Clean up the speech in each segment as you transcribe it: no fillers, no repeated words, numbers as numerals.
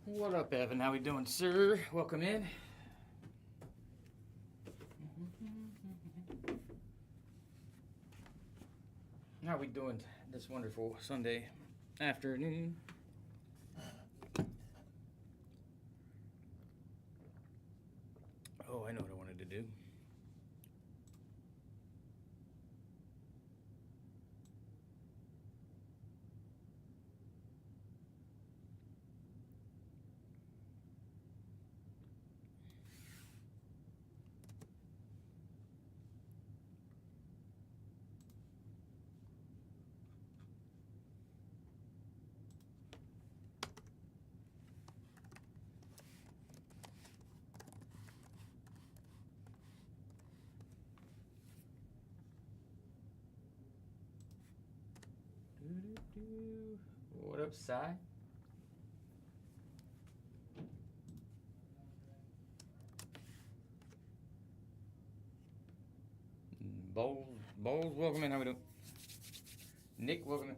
What up, Evan? How we doing, sir? Welcome in. How we doing this wonderful Sunday afternoon? Oh, I know what I wanted to do. What up, Cy? Bowles, welcome in. How we doing? Nick, welcome in.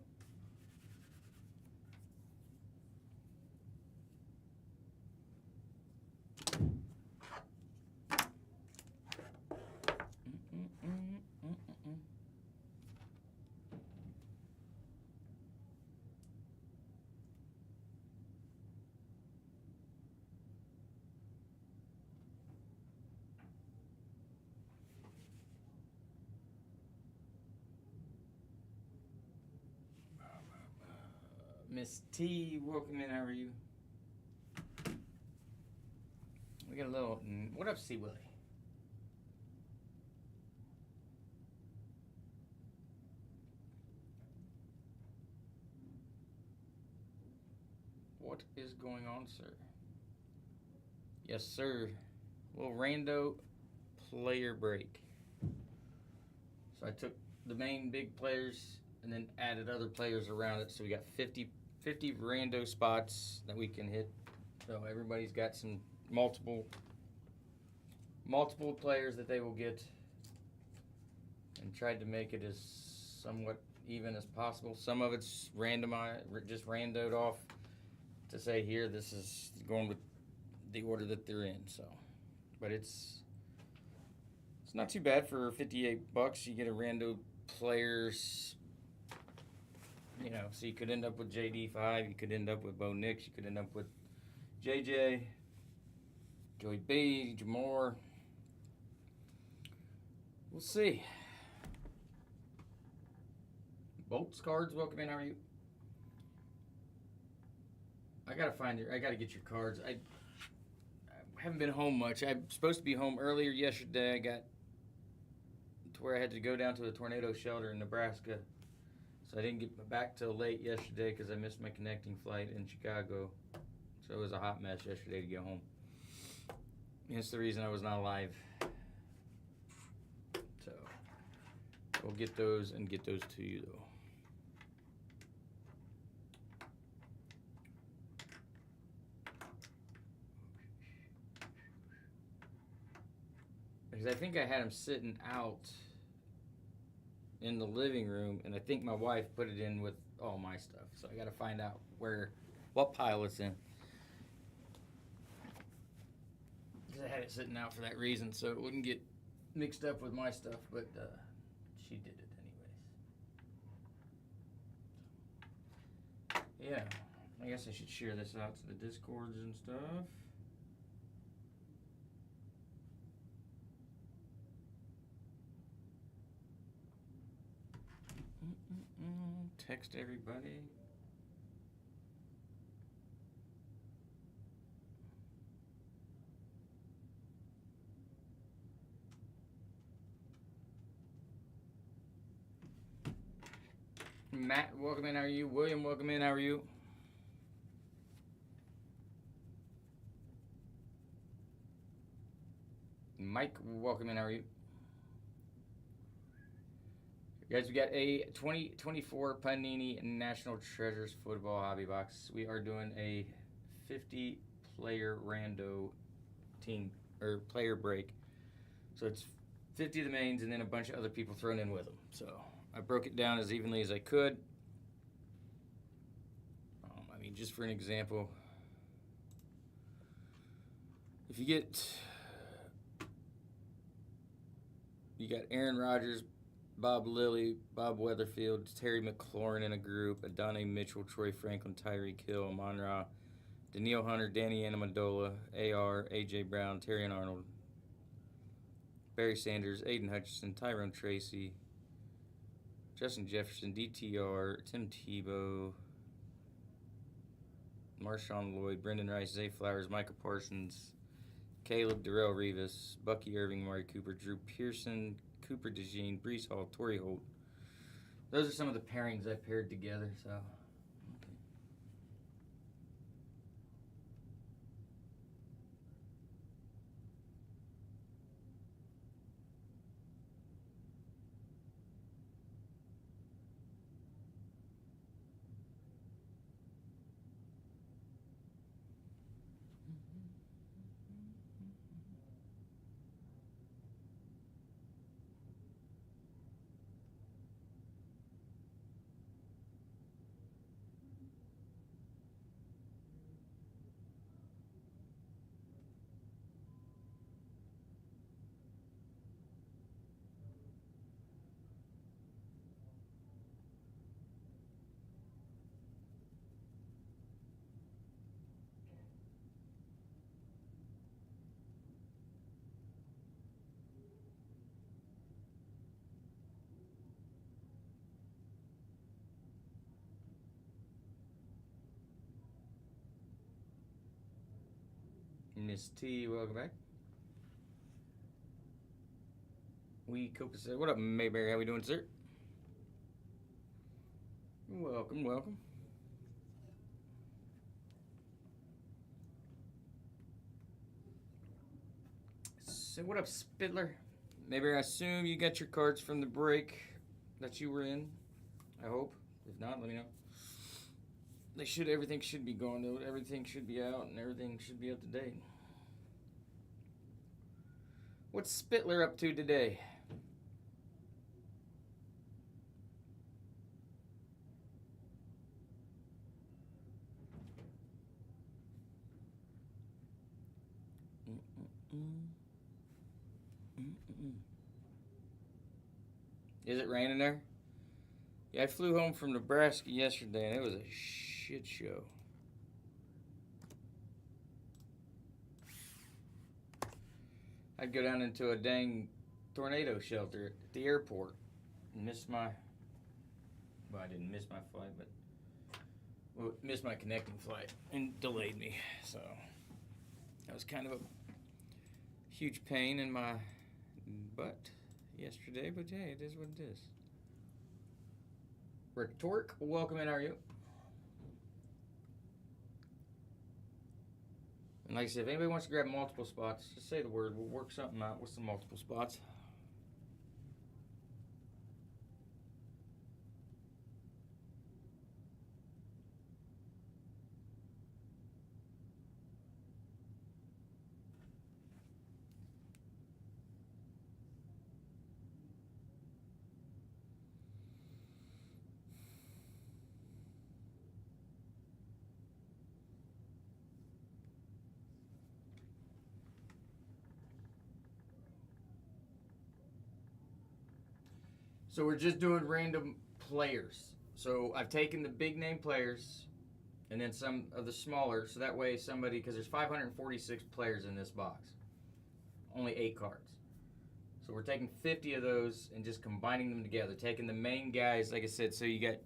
Miss T, welcome in. How are you? We got a little. What up, C Willie? What is going on, sir? Yes, sir. Little rando player break. So I took the main big players and then added other players around it. So we got 50 rando spots that we can hit. So everybody's got some multiple players that they will get, and tried to make it as somewhat even as possible. Some of it's randomized, just randoed off to say here this is going with the order that they're in. So, but it's not too bad for $58. You get a rando players. You know, so you could end up with JD5, you could end up with Bo Nix, you could end up with JJ, Joey B, Jamore. We'll see. Bolts cards, welcome in. How are you? I gotta get your cards. I haven't been home much. I'm supposed to be home earlier yesterday. I got to where I had to go down to the tornado shelter in Nebraska. So I didn't get back till late yesterday because I missed my connecting flight in Chicago. So it was a hot mess yesterday to get home. Hence the reason I was not live. So we'll get those and get those to you though. Because I think I had them sitting out in the living room, and I think my wife put it in with all my stuff. So I got to find out what pile it's in. Because I had it sitting out for that reason, so it wouldn't get mixed up with my stuff. But she did it anyways. Yeah, I guess I should share this out to the Discords and stuff. Text everybody. Matt, welcome in. How are you? William, welcome in. How are you? Mike, welcome in. How are you? Guys, we got a 2024 Panini National Treasures Football Hobby Box. We are doing a 50-player rando team or player break. So it's 50 of the mains and then a bunch of other people thrown in with them. So I broke it down as evenly as I could. I mean, just for an example, If you got Aaron Rodgers, Bob Lilly, Bob Weatherfield, Terry McLaurin in a group, Adonai Mitchell, Troy Franklin, Tyreek Hill, Amon-Ra, Daniil Hunter, Danny Amendola, AR, A.J. Brown, Terrion Arnold, Barry Sanders, Aiden Hutchinson, Tyrone Tracy, Justin Jefferson, DTR, Tim Tebow, Marshawn Lloyd, Brendan Rice, Zay Flowers, Micah Parsons, Caleb, Darrell Revis, Bucky Irving, Mari Cooper, Drew Pearson, Cooper DeJean, Brees Hall, Torrey Holt. Those are some of the pairings I paired together, so. Miss T, welcome back. What up, Mayberry? How we doing, sir? Welcome, welcome. So, what up, Spidler? Mayberry, I assume you got your cards from the break that you were in. I hope. If not, let me know. Everything should be going though. Everything should be out and everything should be up to date. What's Spitler up to today? Is it raining there? Yeah, I flew home from Nebraska yesterday and it was a shit show. I'd go down into a dang tornado shelter at the airport and I didn't miss my flight, but missed my connecting flight and delayed me. So that was kind of a huge pain in my butt yesterday, but hey, it is what it is. Retort, welcome in, how are you? And like I said, if anybody wants to grab multiple spots, just say the word. We'll work something out with some multiple spots. So we're just doing random players. So I've taken the big name players and then some of the smaller, so that way somebody, because there's 546 players in this box, only 8 cards. So we're taking 50 of those and just combining them together, taking the main guys, like I said, so you got,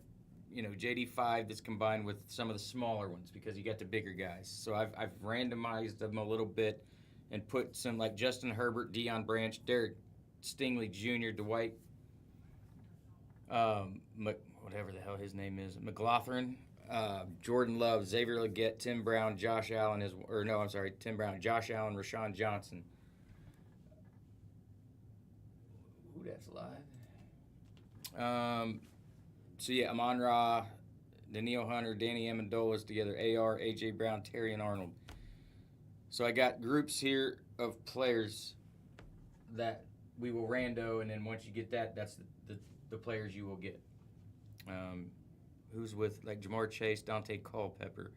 JD5 that's combined with some of the smaller ones because you got the bigger guys. So I've randomized them a little bit and put some like Justin Herbert, Deion Branch, Derek Stingley Jr., Dwight whatever the hell his name is, McLaughlin, Jordan Love, Xavier Legette, Tim Brown, Josh Allen, Tim Brown, Josh Allen, Rashawn Johnson. Ooh, that's live. So yeah, Amon-Ra, Daniil Hunter, Danny Amendola's together, AR, A.J. Brown, Terrion Arnold. So I got groups here of players that we will rando, and then once you get that, that's the players you will get. Who's with like Jamar Chase, Dante Culpepper.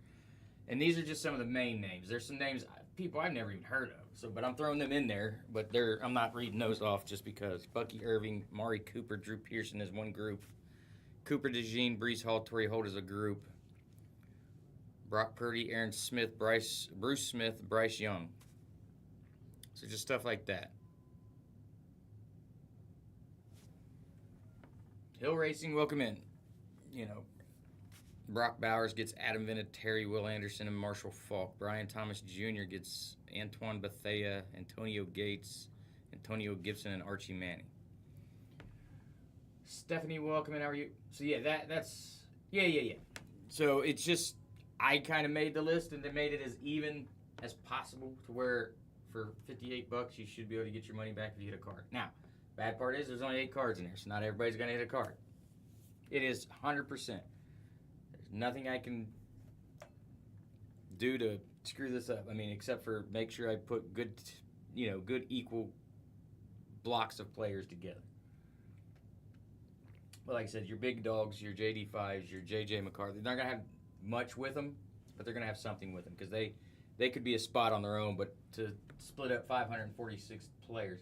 And these are just some of the main names. There's some names people I've never even heard of. So, but I'm throwing them in there. But I'm not reading those off just because. Bucky Irving, Mari Cooper, Drew Pearson is one group. Cooper DeJean, Brees Hall, Torrey Holt is a group. Brock Purdy, Aaron Smith, Bruce Smith, Bryce Young. So just stuff like that. Hill Racing, welcome in. You know, Brock Bowers gets Adam Vinatieri, Will Anderson, and Marshall Falk. Brian Thomas Jr. gets Antoine Bethea, Antonio Gates, Antonio Gibson, and Archie Manning. Stephanie, welcome in. How are you? So yeah, that's yeah. So it's just I kind of made the list and then made it as even as possible to where for $58 you should be able to get your money back if you hit a card. Now, bad part is there's only 8 cards in there, so not everybody's gonna hit a card. It is 100%. There's nothing I can do to screw this up. I mean, except for make sure I put good equal blocks of players together. But like I said, your big dogs, your JD5s, your JJ McCarthy, they're not going to have much with them, but they're going to have something with them because they could be a spot on their own, but to split up 546 players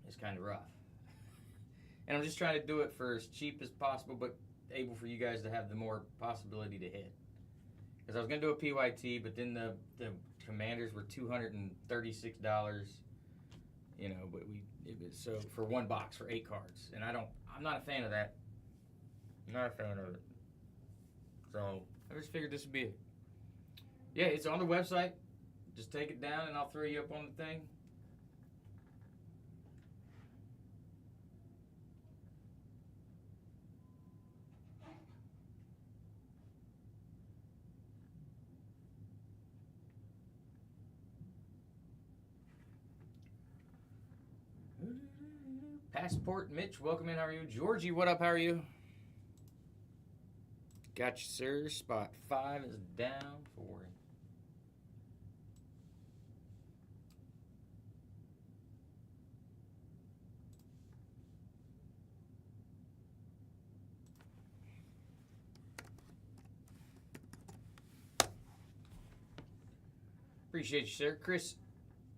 is kind of rough. And I'm just trying to do it for as cheap as possible, but able for you guys to have the more possibility to hit. Because I was going to do a PYT, but then the Commanders were $236, you know, but it was so for one box for 8 cards, and I'm not a fan of that. I'm not a fan of it. So I just figured this would be it. Yeah, it's on the website. Just take it down, and I'll throw you up on the thing. Passport Mitch, welcome in. How are you? Georgie, what up? How are you? Got you, sir. Spot 5 is down for Appreciate you, sir. Chris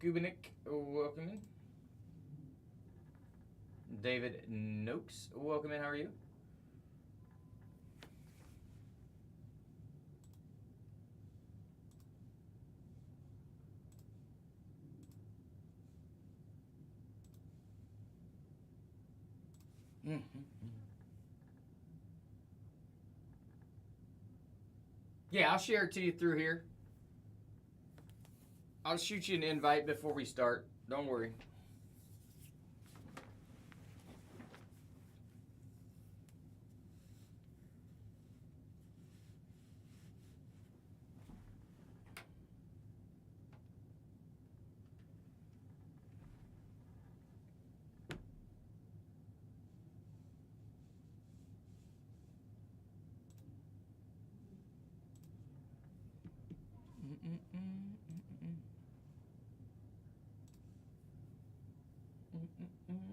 Gubinik, welcome in. David Noakes, welcome in. How are you? Yeah, I'll share it to you through here. I'll shoot you an invite before we start. Don't worry.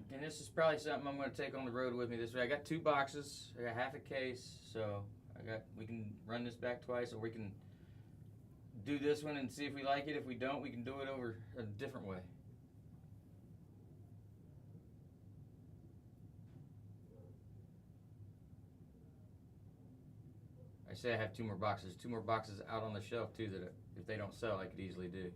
And this is probably something I'm going to take on the road with me this way. I got 2 boxes. I got half a case, so we can run this back twice, or we can do this one and see if we like it. If we don't, we can do it over a different way. I say I have 2 more boxes. 2 more boxes out on the shelf too that if they don't sell, I could easily do.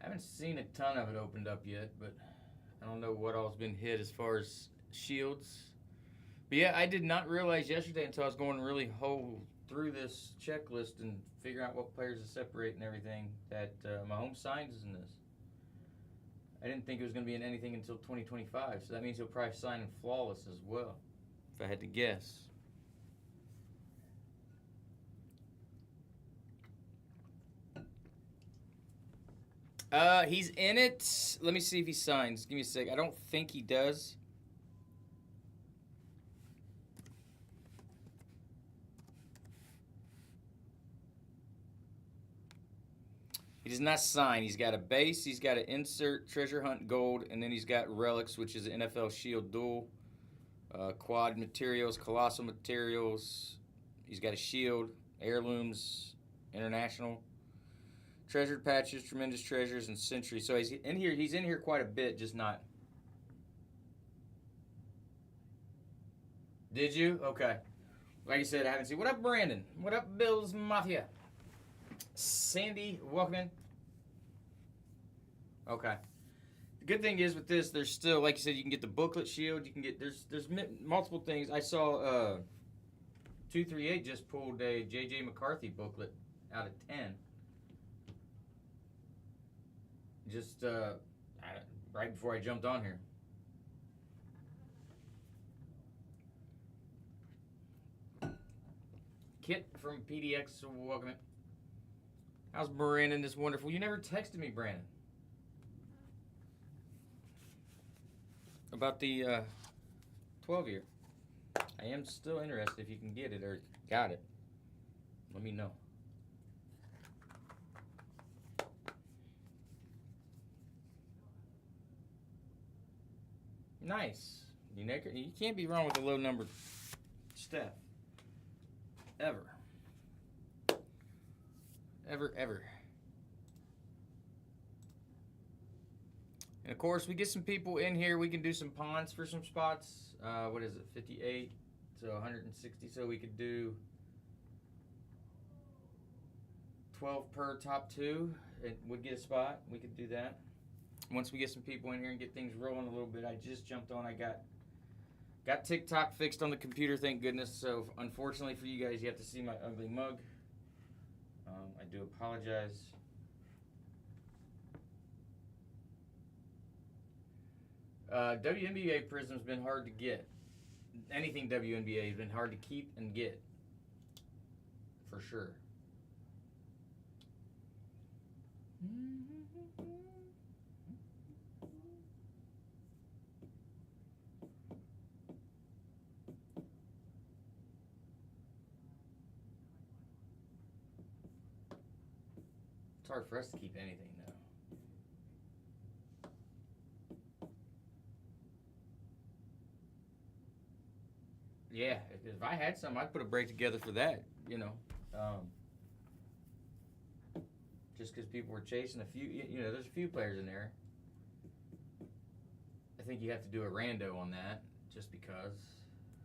I haven't seen a ton of it opened up yet, but I don't know what all's been hit as far as shields. But yeah, I did not realize yesterday until I was going really whole through this checklist and figuring out what players to separate and everything that Mahomes signs in this. I didn't think it was going to be in anything until 2025, so that means he'll probably sign in flawless as well, if I had to guess. He's in it. Let me see if he signs. Give me a sec. I don't think he does. He does not sign. He's got a base. He's got an insert treasure hunt gold, and then he's got relics, which is an NFL Shield dual, quad materials, colossal materials. He's got a shield, heirlooms, international, treasured patches, tremendous treasures, and century. So he's in here. He's in here quite a bit, just not. Did you? Okay. Like I said, I haven't seen. What up, Brandon? What up, Bills Mafia? Sandy, welcome in. Okay. The good thing is with this, there's still, like you said, you can get the booklet shield. You can get there's multiple things. I saw 238 just pulled a J.J. McCarthy booklet out of 10. Just right before I jumped on here. Kit from PDX, welcome in. How's Brandon this wonderful? You never texted me, Brandon. About the 12-year. I am still interested if you can get it or got it. Let me know. Nice. You can't be wrong with a low-numbered Steph. Ever. Ever. And of course, we get some people in here. We can do some pawns for some spots. What is it? 58 to 160. So we could do 12 per top two. It would get a spot. We could do that. Once we get some people in here and get things rolling a little bit, I just jumped on. I got TikTok fixed on the computer, thank goodness. So unfortunately for you guys, you have to see my ugly mug. I do apologize. WNBA Prism's been hard to get. Anything WNBA has been hard to keep and get. For sure. It's hard for us to keep anything, though. Yeah, if I had some, I'd put a break together for that, you know. Just because people were chasing a few, you know, there's a few players in there. I think you have to do a rando on that, just because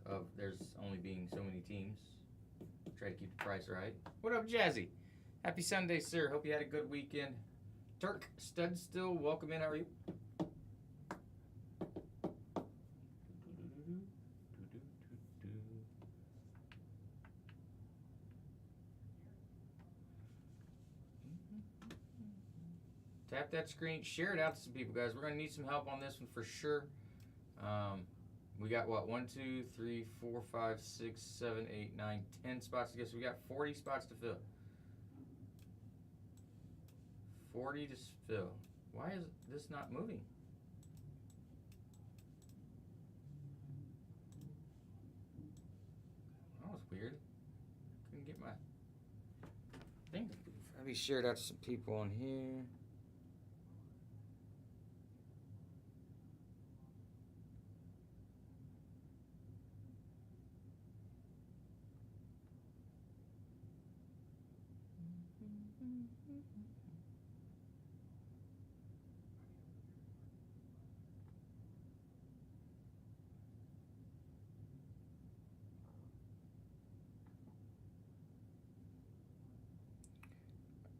of there's only being so many teams. Try to keep the price right. What up, Jazzy? Happy Sunday, sir. Hope you had a good weekend. Turk Stud still, welcome in. How are you? Tap that screen, share it out to some people, guys. We're gonna need some help on this one for sure. We got what? 1, 2, 3, 4, 5, 6, 7, 8, 9, 10 spots to go. So we got 40 spots to fill. 40 to fill. Why is this not moving? That was weird. Couldn't get my thing. Let me share it out to some people on here.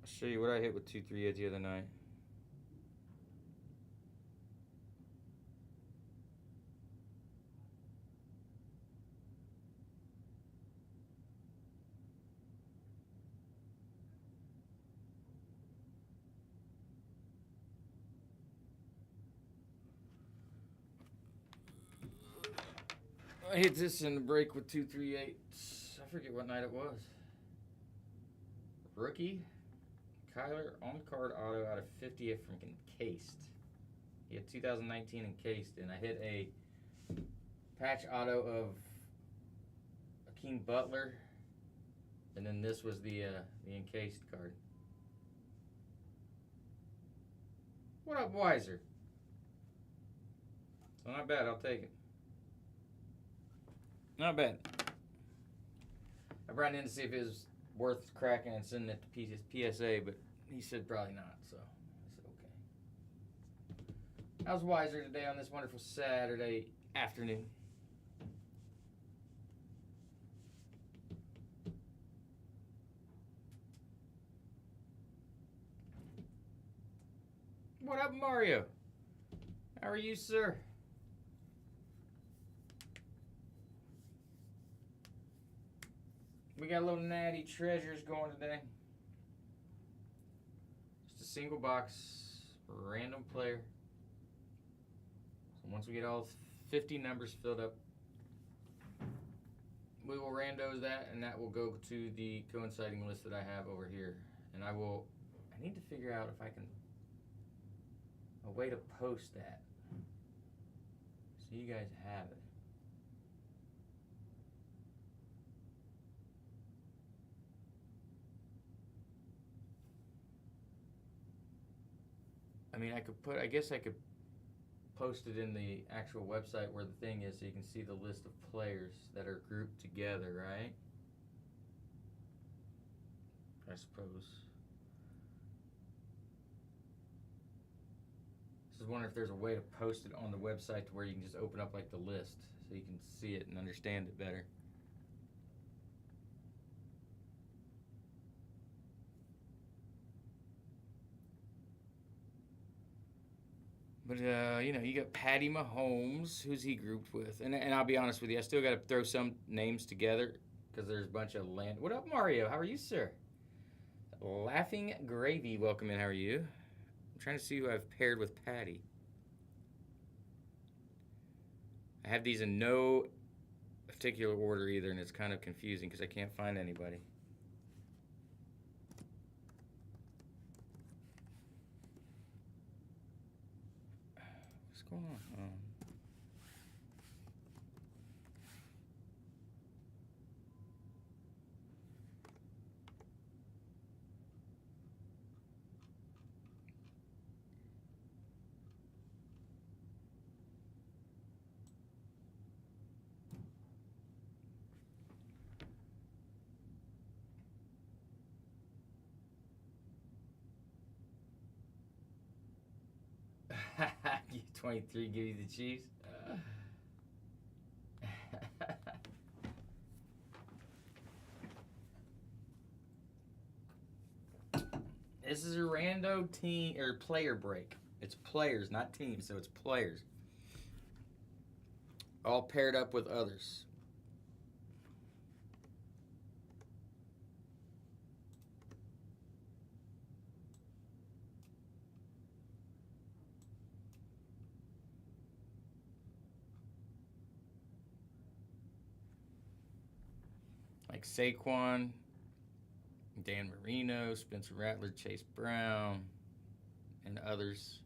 I'll show you what I hit with 238 the other night. I hit this in the break with 238. I forget what night it was. Rookie Kyler on card auto out of 50 from Encased. He had 2019 Encased, and I hit a patch auto of Akeem Butler, and then this was the Encased card. What up, Wiser? So not bad, I'll take it. Not bad. I brought it in to see if it was worth cracking and sending it to PSA, but he said probably not, so I said okay. How's Wiser today on this wonderful Saturday afternoon? What up, Mario? How are you, sir? We got a little natty treasures going today. Just a single box, random player. So once we get all 50 numbers filled up, we will rando that, and that will go to the coinciding list that I have over here. And I need to figure out if I can, a way to post that so you guys have it. I mean, I guess I could post it in the actual website where the thing is so you can see the list of players that are grouped together, right? I suppose. Just wondering if there's a way to post it on the website to where you can just open up like the list so you can see it and understand it better. But, you know, you got Patty Mahomes. Who's he grouped with? And I'll be honest with you, I still got to throw some names together because there's a bunch of land. What up, Mario? How are you, sir? Laughing Gravy, welcome in. How are you? I'm trying to see who I've paired with Patty. I have these in no particular order either, and it's kind of confusing because I can't find anybody. What's going on? You 23, give you the Chiefs. This is a rando team or player break. It's players, not teams, so it's players. All paired up with others. Like Saquon, Dan Marino, Spencer Rattler, Chase Brown, and others.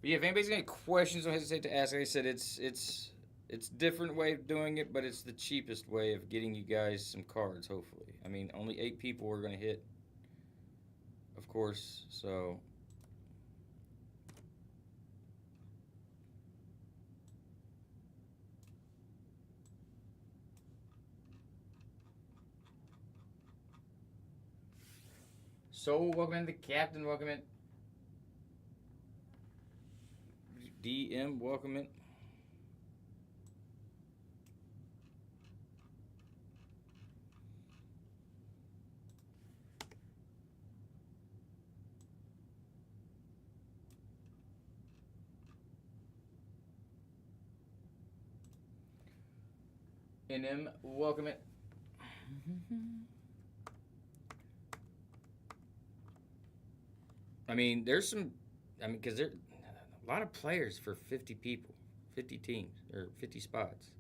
But yeah, if anybody's got any questions, don't hesitate to ask. Like I said, it's a different way of doing it, but it's the cheapest way of getting you guys some cards, hopefully. I mean, only 8 people are going to hit, of course, so... Soul, welcome in. The Captain, welcome in. DM, welcome in. NM, welcome in. I mean, there's some... I mean, because there a lot of players for 50 people, 50 teams, or 50 spots.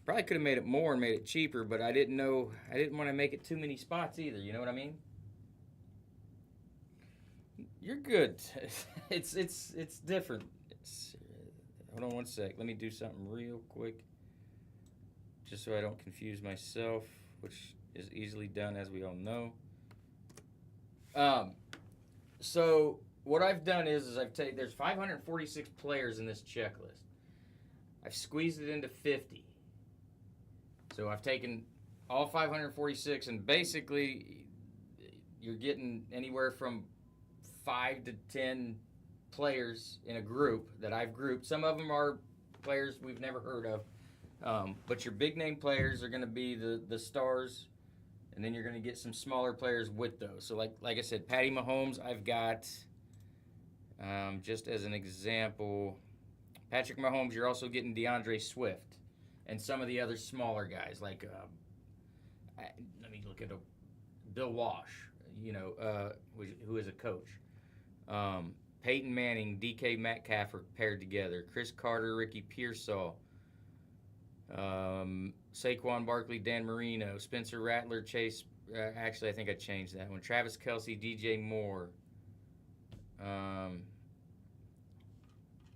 Probably could have made it more and made it cheaper, but I didn't want to make it too many spots either. You know what I mean? You're good. It's different. Hold on one sec. Let me do something real quick, just so I don't confuse myself. Which is easily done, as we all know. Um, so what I've done is I've taken, there's 546 players in this checklist. I've squeezed it into 50. So I've taken all 546, and basically you're getting anywhere from 5 to 10 players in a group that I've grouped. Some of them are players we've never heard of, but your big name players are going to be the stars, and then you're going to get some smaller players with those. So like I said, Patty Mahomes, I've got, just as an example, Patrick Mahomes. You're also getting DeAndre Swift and some of the other smaller guys like let me look at Bill Walsh, who is a coach. Peyton Manning, DK Metcalf are paired together. Chris Carter, Ricky Pearsall, Saquon Barkley, Dan Marino, Spencer Rattler, Chase. Actually, I think I changed that one. Travis Kelce, DJ Moore.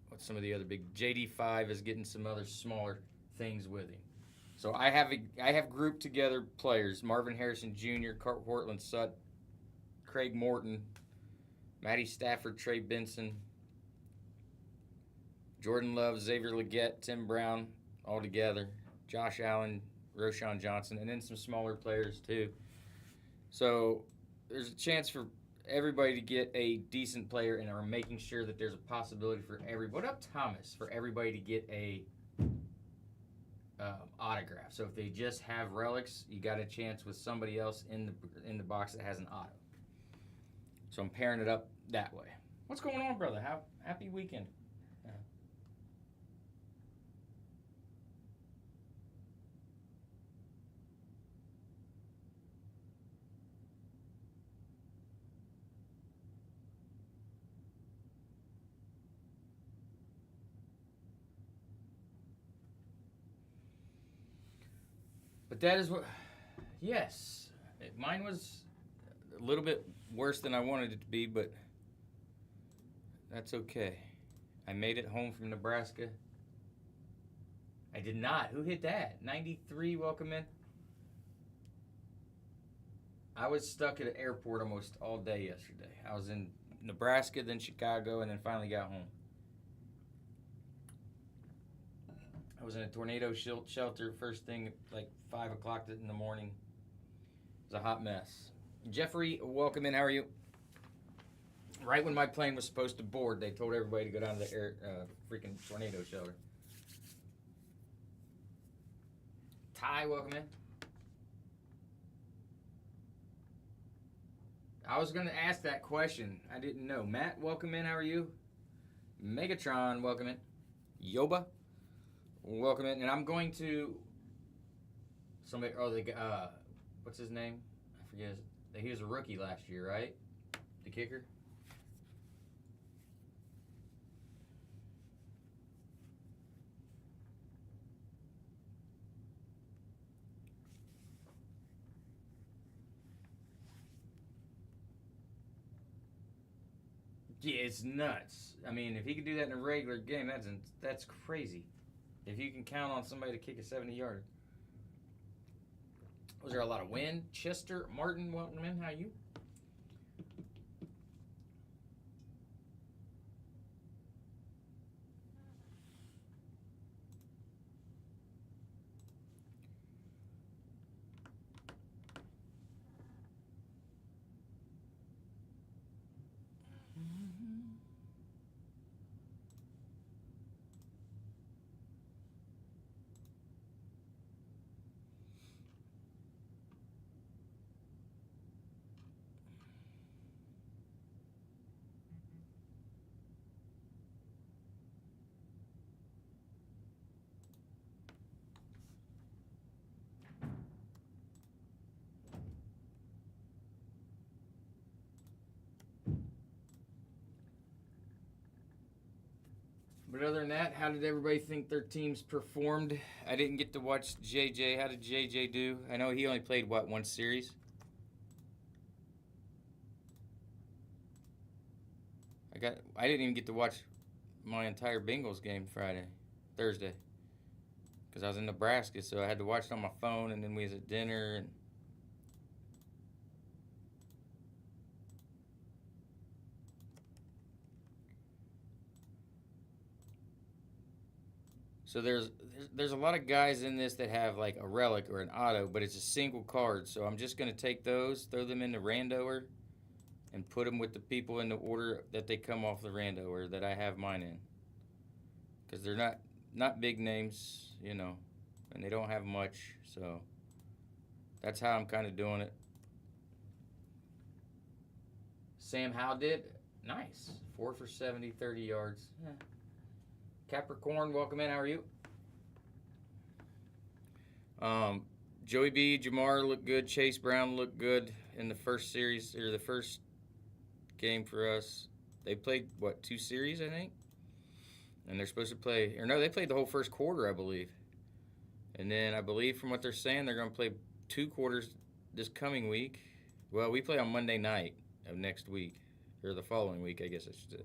What's some of the other big? JD5 is getting some other smaller things with him. So I have grouped together players: Marvin Harrison Jr., Cortland Sutton, Craig Morton, Matty Stafford, Trey Benson, Jordan Love, Xavier Legette, Tim Brown, all together. Josh Allen, Roschon Johnson, and then some smaller players too. So there's a chance for everybody to get a decent player, and are making sure that there's a possibility for everybody. What up, Thomas? For everybody to get a autograph. So if they just have relics, you got a chance with somebody else in the box that has an auto. So I'm pairing it up that way. What's going on, brother? Happy weekend. But that is what, yes, mine was a little bit worse than I wanted it to be, but that's okay. I made it home from Nebraska. I did not. Who hit that? 93, welcome in. I was stuck at an airport almost all day yesterday. I was in Nebraska, then Chicago, and then finally got home. I was in a tornado shelter first thing at like 5 o'clock in the morning. It was a hot mess. Jeffrey, welcome in. How are you? Right when my plane was supposed to board, they told everybody to go down to the freaking tornado shelter. Ty, welcome in. I was going to ask that question. I didn't know. Matt, welcome in. How are you? Megatron, welcome in. Yoba, welcome in. And I'm going to somebody. What's his name? I forget. He was a rookie last year, right? The kicker. Yeah, it's nuts. I mean, if he could do that in a regular game, that's crazy. If you can count on somebody to kick a 70-yarder. Was there a lot of wind? Chester Martin, welcome in. How are you? But other than that, how did everybody think their teams performed? I didn't get to watch JJ. How did JJ do? I know he only played, one series? I didn't even get to watch my entire Bengals game Thursday. Because I was in Nebraska, so I had to watch it on my phone, and then we was at dinner. And So there's a lot of guys in this that have like a relic or an auto, but it's a single card. So I'm just gonna take those, throw them in the randoer, and put them with the people in the order that they come off the randoer that I have mine in. Because they're not big names, you know, and they don't have much. So that's how I'm kind of doing it. Sam Howe did nice, 4 for 70, 30 yards. Yeah. Capricorn, welcome in. How are you? Joey B, Jamar looked good. Chase Brown looked good in the first series, or the first game for us. They played, what, 2 series, I think? And they're supposed to play, or no, they played the whole first quarter, I believe. And then I believe from what they're saying, they're going to play 2 quarters this coming week. Well, we play on Monday night of next week, or the following week, I guess I should say.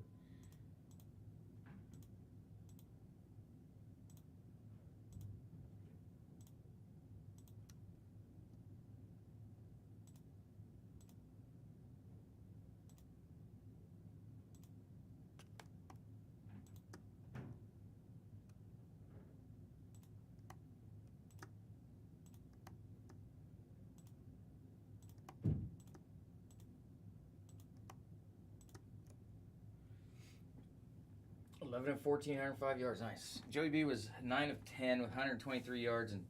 Eleven of 14, 105 yards. Nice. Joey B was 9 of 10 with 123 yards and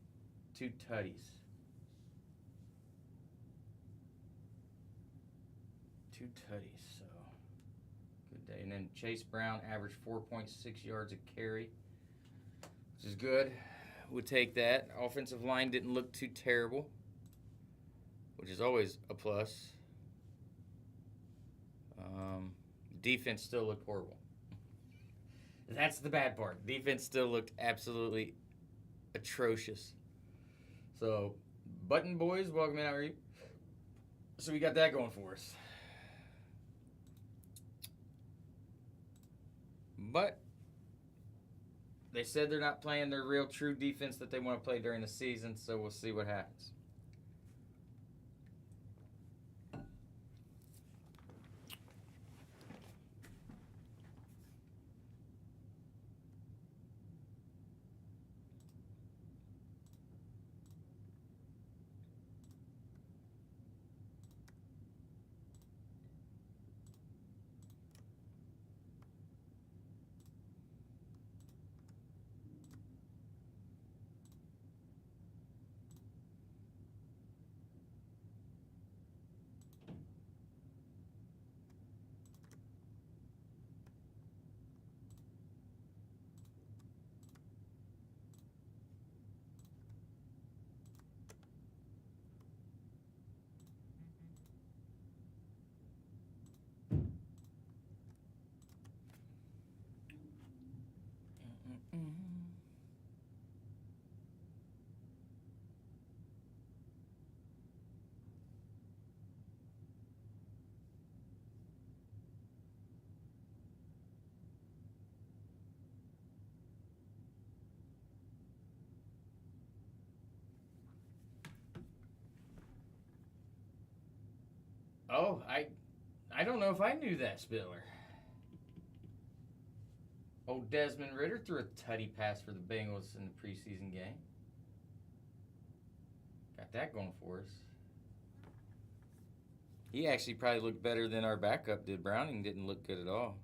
2 tutties. 2 tutties, so good day. And then Chase Brown averaged 4.6 yards a carry, which is good. Would take that. Offensive line didn't look too terrible, which is always a plus. Defense still looked horrible. That's the bad part. Defense still looked absolutely atrocious. So, Button Boys, welcome in. How are you? So we got that going for us. But they said they're not playing their real true defense that they want to play during the season, so we'll see what happens. Oh, I don't know if I knew that, Spiller. Old Desmond Ritter threw a tutty pass for the Bengals in the preseason game. Got that going for us. He actually probably looked better than our backup did. Browning didn't look good at all.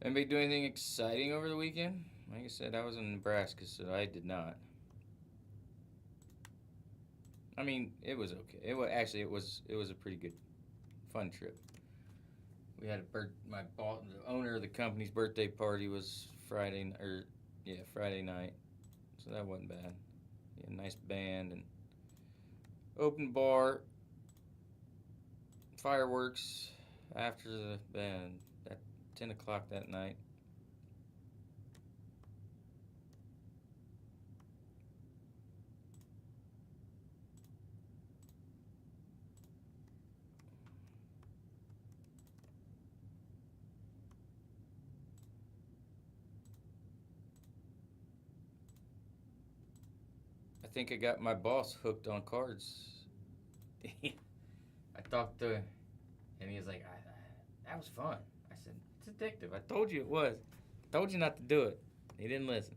Anybody do anything exciting over the weekend? Like I said, I was in Nebraska, so I did not. I mean, it was okay. It was a pretty good, fun trip. We had the owner of the company's birthday party was Friday night, so that wasn't bad. Yeah, nice band and open bar, fireworks after the band at 10 o'clock that night. I think I got my boss hooked on cards. I talked to him, and he was like, "That was fun." I said, "It's addictive. I told you it was. I told you not to do it." He didn't listen.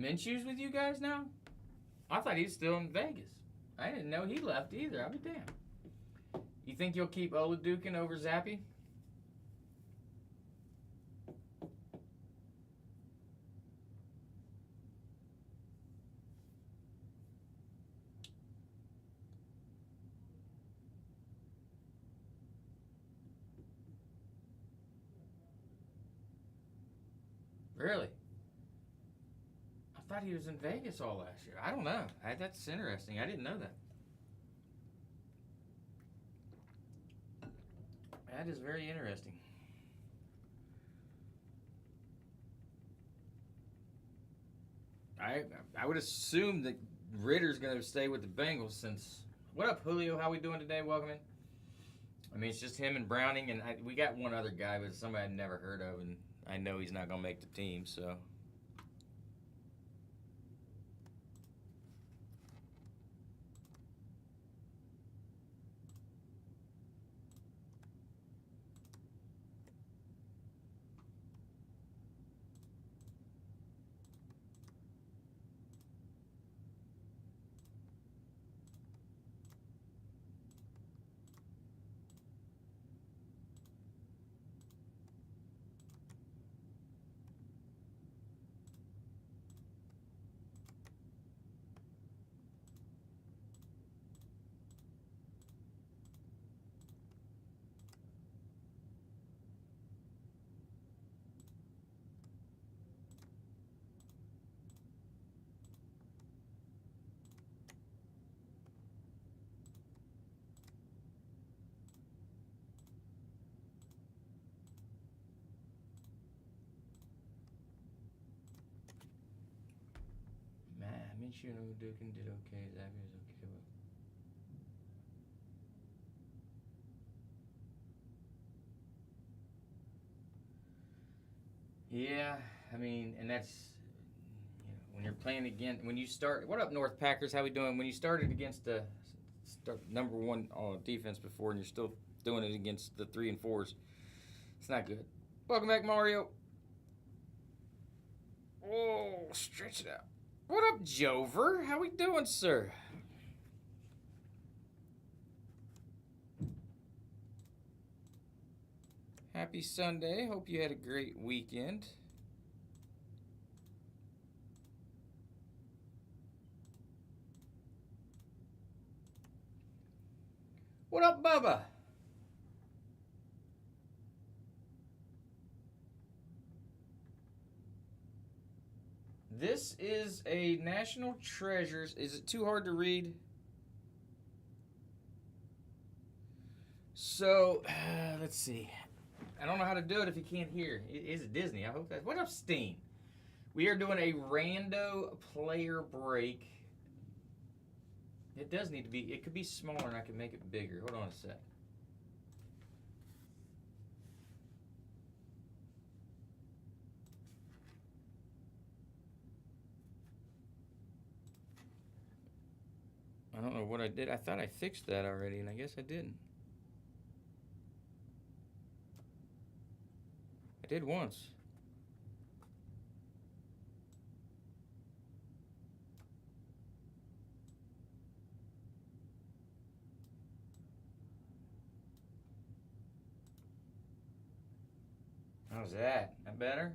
Minshew's with you guys now? I thought he was still in Vegas. I didn't know he left either. I'll be damned. You think you'll keep Oladukin over Zappy? Really? I thought he was in Vegas all last year. I don't know. That's interesting. I didn't know that. That is very interesting. I would assume that Ritter's going to stay with the Bengals since. What up, Julio? How we doing today? Welcome in. I mean, it's just him and Browning, and we got one other guy, but somebody I'd never heard of, and I know he's not going to make the team, so. Minshew and Oladukin did okay. Zappy was okay. Yeah, I mean, and that's when you're playing again. When you start, what up, North Packers? How we doing? When you started against the number one defense before, and you're still doing it against the 3 and 4s, it's not good. Welcome back, Mario. Oh, stretch it out. What up, Jover? How we doing, sir? Happy Sunday. Hope you had a great weekend. What up, Bubba? This is a National Treasures. Is it too hard to read? So, let's see. I don't know how to do it if you can't hear. Is it Disney? I hope that. What up, Steen? We are doing a rando player break. It does need to be. It could be smaller, and I can make it bigger. Hold on a sec. don't know what I did. I thought I fixed that already, and I guess I didn't. I did once. How's that? That better?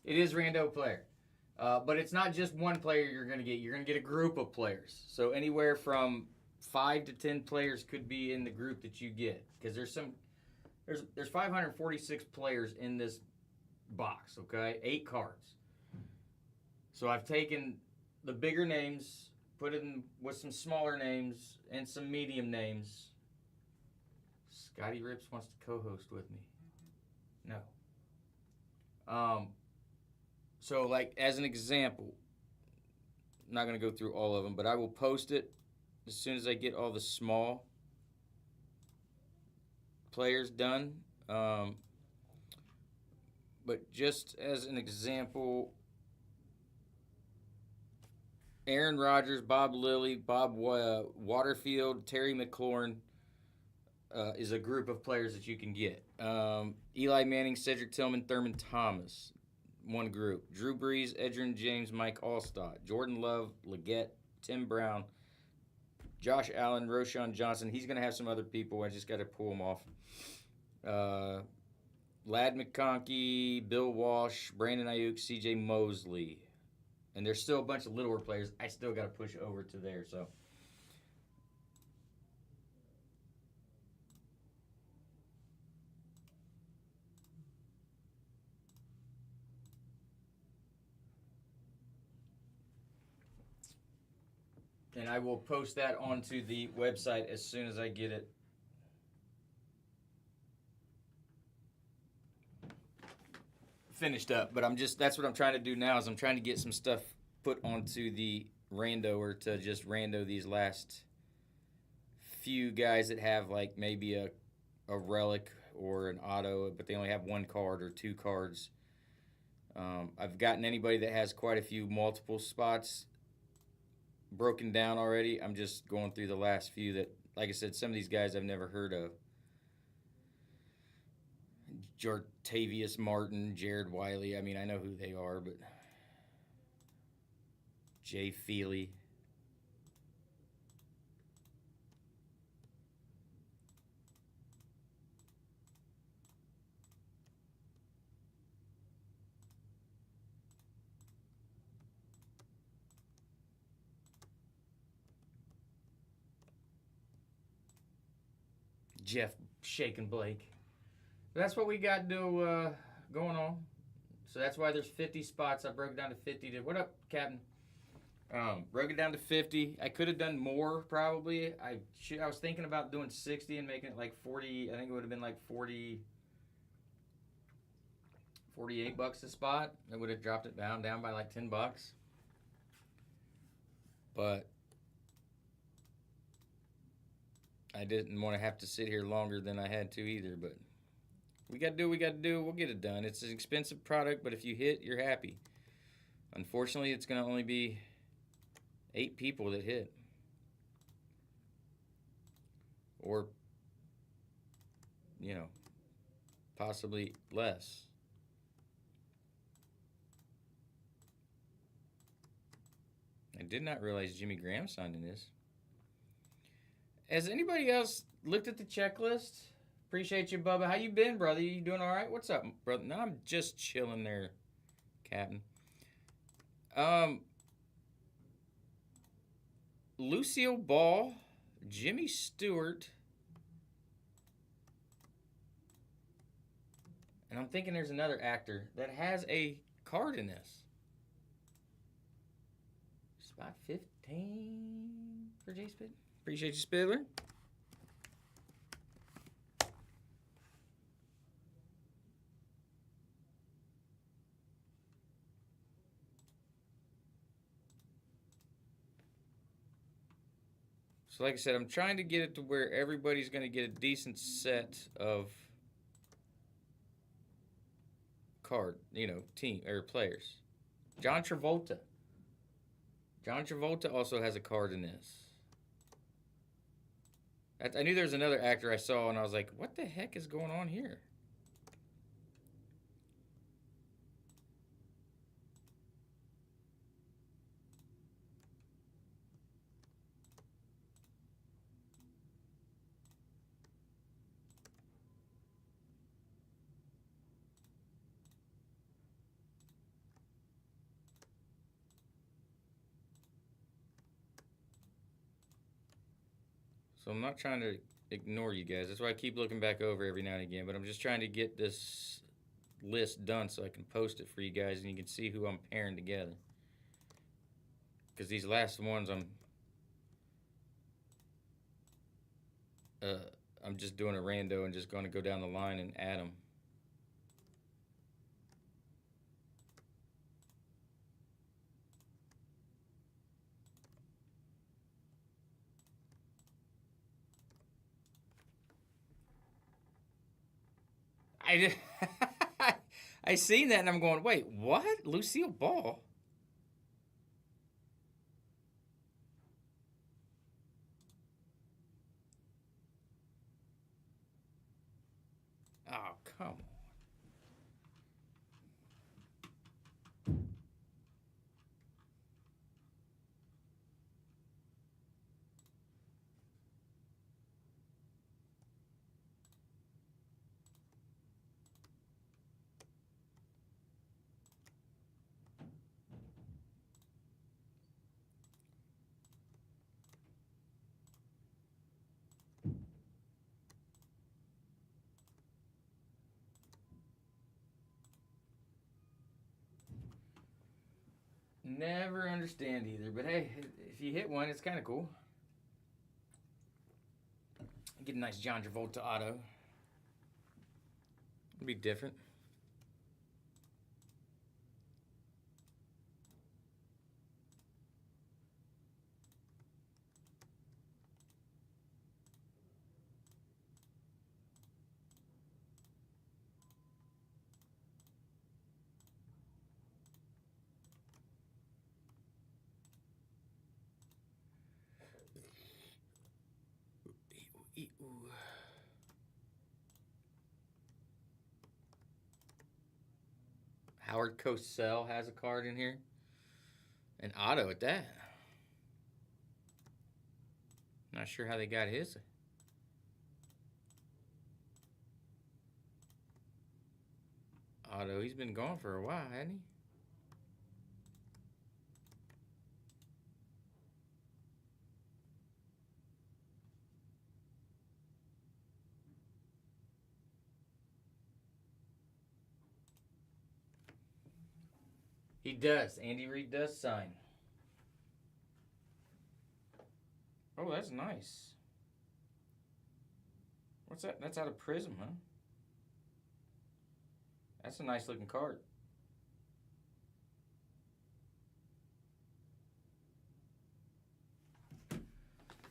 It is rando player. But it's not just one player you're going to get. You're going to get a group of players. So anywhere from 5 to 10 players could be in the group that you get. Because there's 546 players in this box, okay? 8 cards. So I've taken the bigger names, put it in with some smaller names and some medium names. Scotty Rips wants to co-host with me. No. So, like, as an example, I'm not going to go through all of them, but I will post it as soon as I get all the small players done. But just as an example, Aaron Rodgers, Bob Lilly, Bob Waterfield, Terry McLaurin is a group of players that you can get. Eli Manning, Cedric Tillman, Thurman Thomas. One group. Drew Brees, Edgerrin James, Mike Allstott, Jordan Love, Leggett, Tim Brown, Josh Allen, Roschon Johnson. He's going to have some other people. I just got to pull them off. Lad McConkey, Bill Walsh, Brandon Ayuk, C.J. Mosley. And there's still a bunch of littler players I still got to push over to there. So and I will post that onto the website as soon as I get it finished up. But that's what I'm trying to do now is I'm trying to get some stuff put onto the rando or to just rando these last few guys that have like maybe a relic or an auto, but they only have 1 card or 2 cards. I've gotten anybody that has quite a few multiple spots broken down already. I'm just going through the last few that, like I said, some of these guys I've never heard of. Jartavius Martin, Jared Wiley. I mean, I know who they are, but Jay Feely. Jeff Shakin' Blake. That's what we got going on. So that's why there's 50 spots. I broke it down to 50. What up, Captain? Broke it down to 50. I could have done more probably. I was thinking about doing 60 and making it like 40. I think it would have been like 48 bucks a spot. I would have dropped it down by like 10 bucks. But I didn't want to have to sit here longer than I had to either, but we got to do what we got to do. We'll get it done. It's an expensive product, but if you hit, you're happy. Unfortunately, it's going to only be 8 people that hit. Or, possibly less. I did not realize Jimmy Graham signed in this. Has anybody else looked at the checklist? Appreciate you, Bubba. How you been, brother? You doing all right? What's up, brother? No, I'm just chilling there, Captain. Lucille Ball, Jimmy Stewart, And I'm thinking there's another actor that has a card in this. Spot 15 for J Spid. Appreciate you, Spidler. So like I said, I'm trying to get it to where everybody's going to get a decent set of team or players. John Travolta. John Travolta also has a card in this. I knew there was another actor I saw, and I was like, what the heck is going on here? So I'm not trying to ignore you guys. That's why I keep looking back over every now and again. But I'm just trying to get this list done so I can post it for you guys and you can see who I'm pairing together. Because these last ones I'm just doing a rando and just going to go down the line and add them. I seen that and I'm going, wait, what? Lucille Ball? Oh, come on. Never understand either, but hey, if you hit one, it's kind of cool. Get a nice John Travolta auto. It'll be different. Howard Cosell has a card in here. An auto at that. Not sure how they got his. Auto, he's been gone for a while, hasn't he? He does. Andy Reid does sign. Oh, that's nice. What's that? That's out of Prism, huh? That's a nice looking card.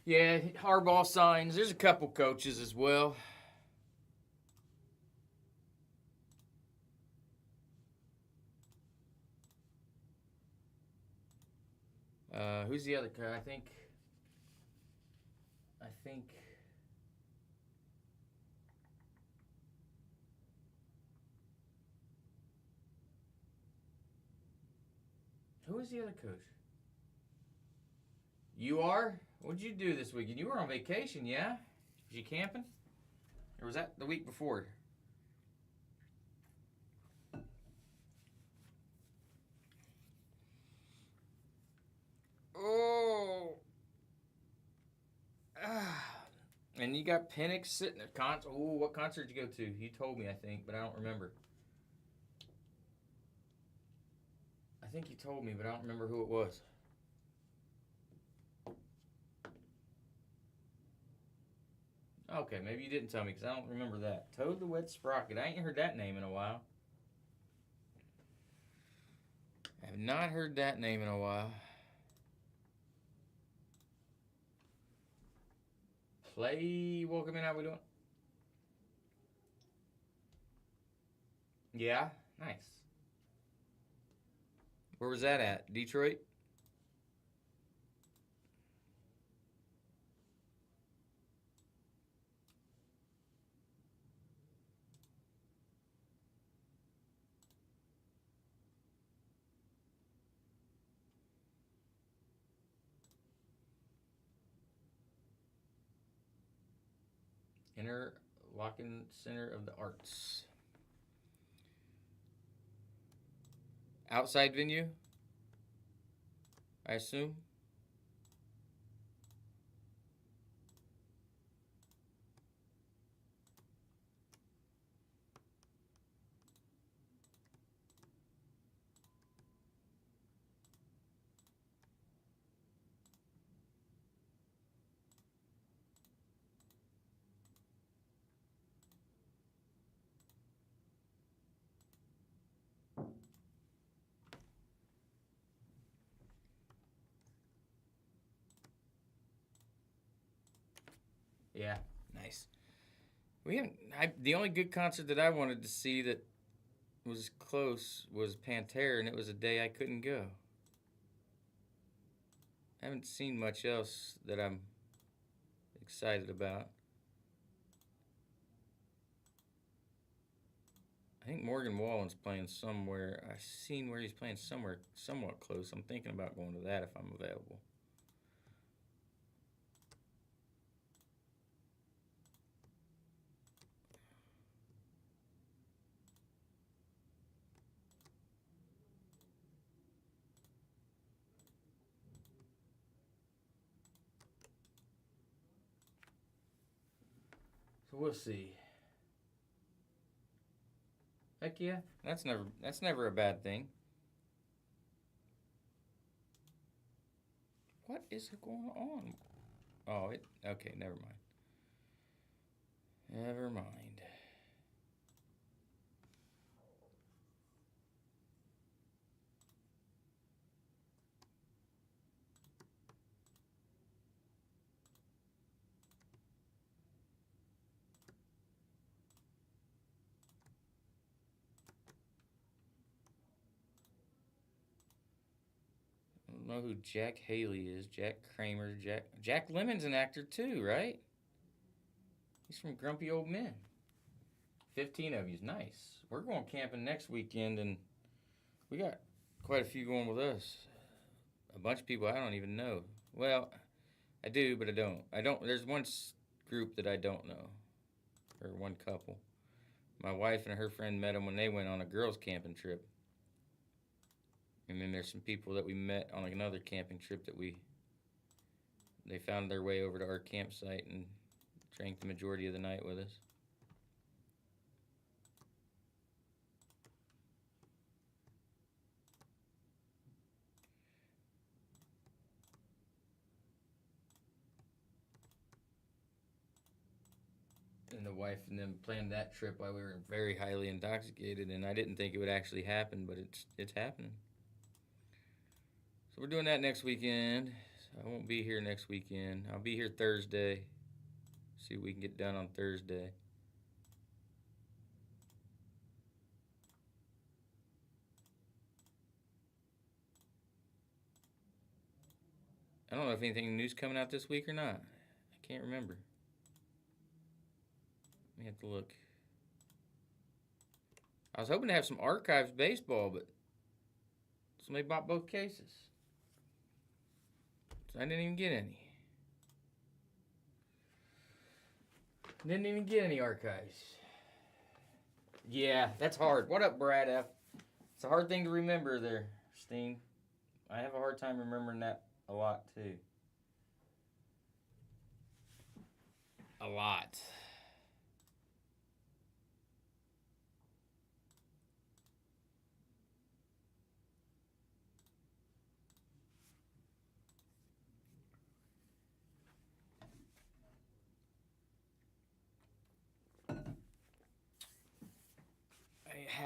Yeah, Harbaugh signs. There's a couple coaches as well. Who's the other guy? I think. Who is the other coach? You are? What'd you do this weekend? You were on vacation, yeah? Was you camping? Or was that the week before? Oh. And you got Penix sitting at concert. Oh, what concert did you go to? You told me, I think, but I don't remember. I think you told me, but I don't remember who it was. Okay, maybe you didn't tell me because I don't remember that. Toad the Wet Sprocket. I ain't heard that name in a while. I have not heard that name in a while. Play. Welcome in. How we doing? Yeah, nice. Where was that at? Detroit? Interlochen Center of the Arts. Outside venue, I assume. Yeah, nice. We haven't. The only good concert that I wanted to see that was close was Pantera, and it was a day I couldn't go. I haven't seen much else that I'm excited about. I think Morgan Wallen's playing somewhere. I've seen where he's playing somewhere somewhat close. I'm thinking about going to that if I'm available. So we'll see. Heck yeah, that's never a bad thing. What is going on? Oh, it okay. Never mind. Never mind. I don't know who Jack Haley is. Jack Kramer. Jack Lemon's an actor too, right? He's from Grumpy Old Men. 15 of you's nice. We're going camping next weekend, and we got quite a few going with us. A bunch of people I don't even know. Well, I do, but I don't. There's one group that I don't know, or one couple. My wife and her friend met them when they went on a girls' camping trip. And then there's some people that we met on another camping trip that they found their way over to our campsite and drank the majority of the night with us. And the wife and them planned that trip while we were very highly intoxicated, and I didn't think it would actually happen, but it's happening. So we're doing that next weekend. So I won't be here next weekend. I'll be here Thursday. See what we can get done on Thursday. I don't know if anything new's coming out this week or not. I can't remember. Let me have to look. I was hoping to have some Archives baseball, but somebody bought both cases. So I didn't even get any. Didn't even get any Archives. Yeah, that's hard. What up, Brad F? It's a hard thing to remember there, Steen. I have a hard time remembering that a lot, too. A lot.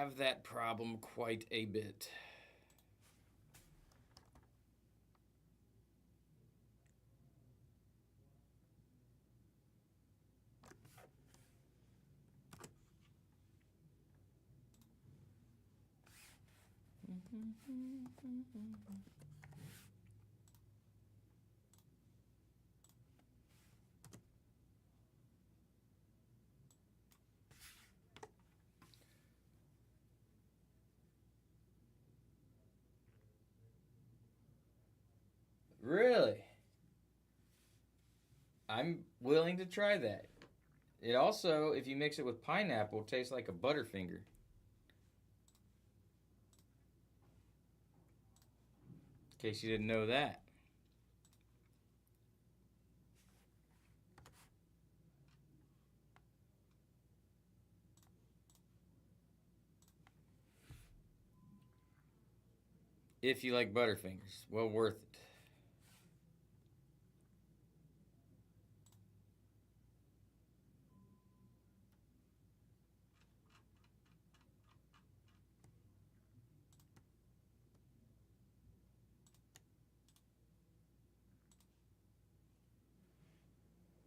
have that problem quite a bit. Really? I'm willing to try that. It also, if you mix it with pineapple, tastes like a Butterfinger. In case you didn't know that. If you like Butterfingers, well worth it.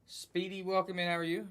Speedy, welcome in. How are you?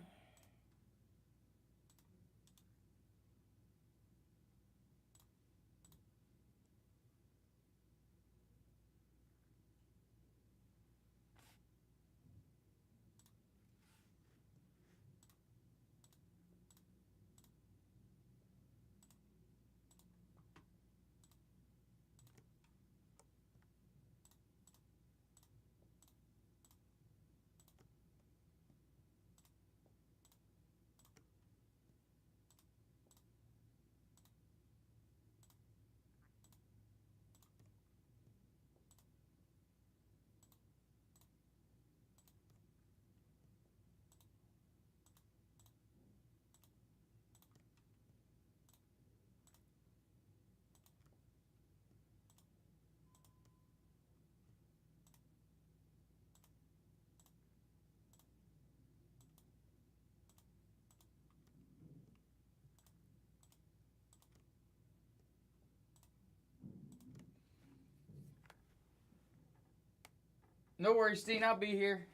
No worries, Steen. I'll be here.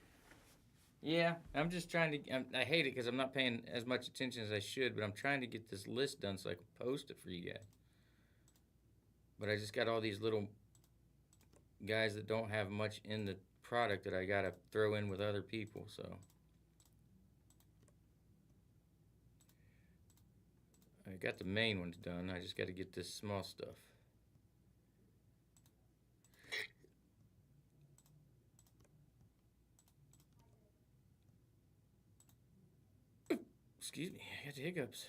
Yeah, I'm just trying to. I hate it because I'm not paying as much attention as I should, but I'm trying to get this list done so I can post it for you guys. But I just got all these little guys that don't have much in the product that I gotta throw in with other people, so. I got the main ones done. I just got to get this small stuff. Excuse me, I got the hiccups.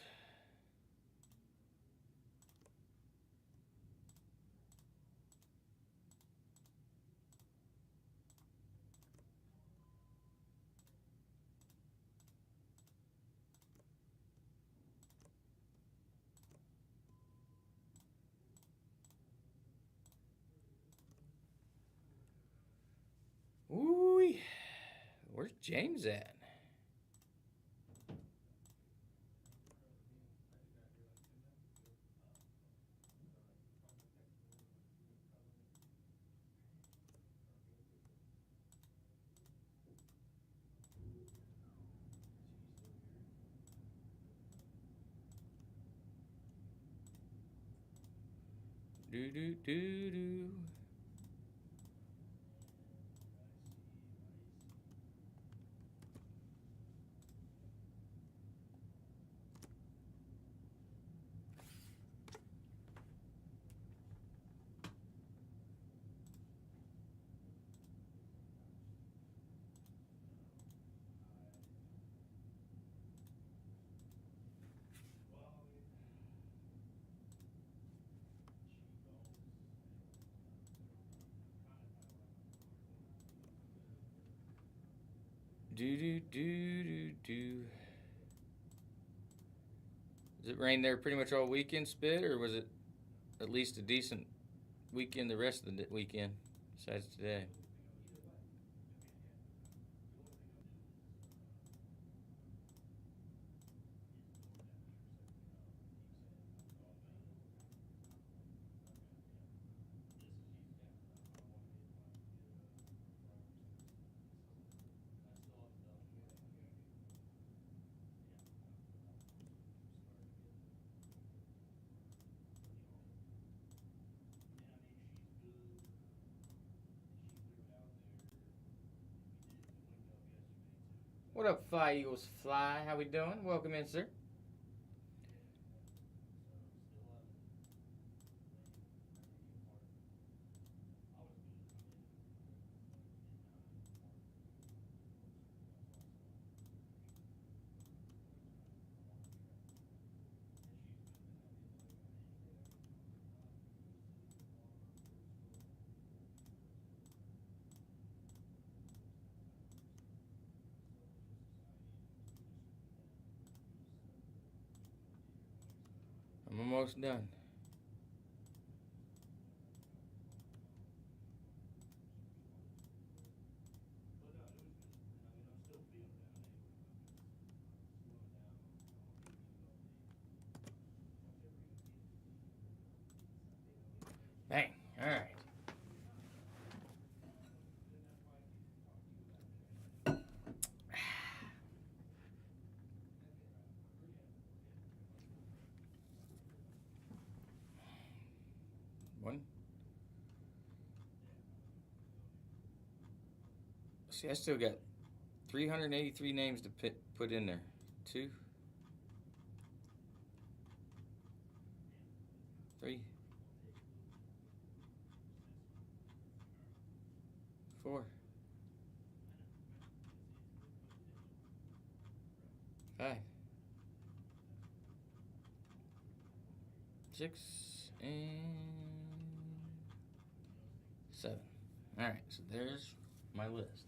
Ooh, where's James at? Do do do do. Do do do do do. Does it rain there pretty much all weekend, Spit, or was it at least a decent weekend the rest of the weekend, besides today? What up, Fly Eagles Fly? How we doing? Welcome in, sir. I'm almost done. Bang. All right. One. See, I still got 383 names to put in there. 2, 3, 4, 5, 6, and 7. All right, so there's my list.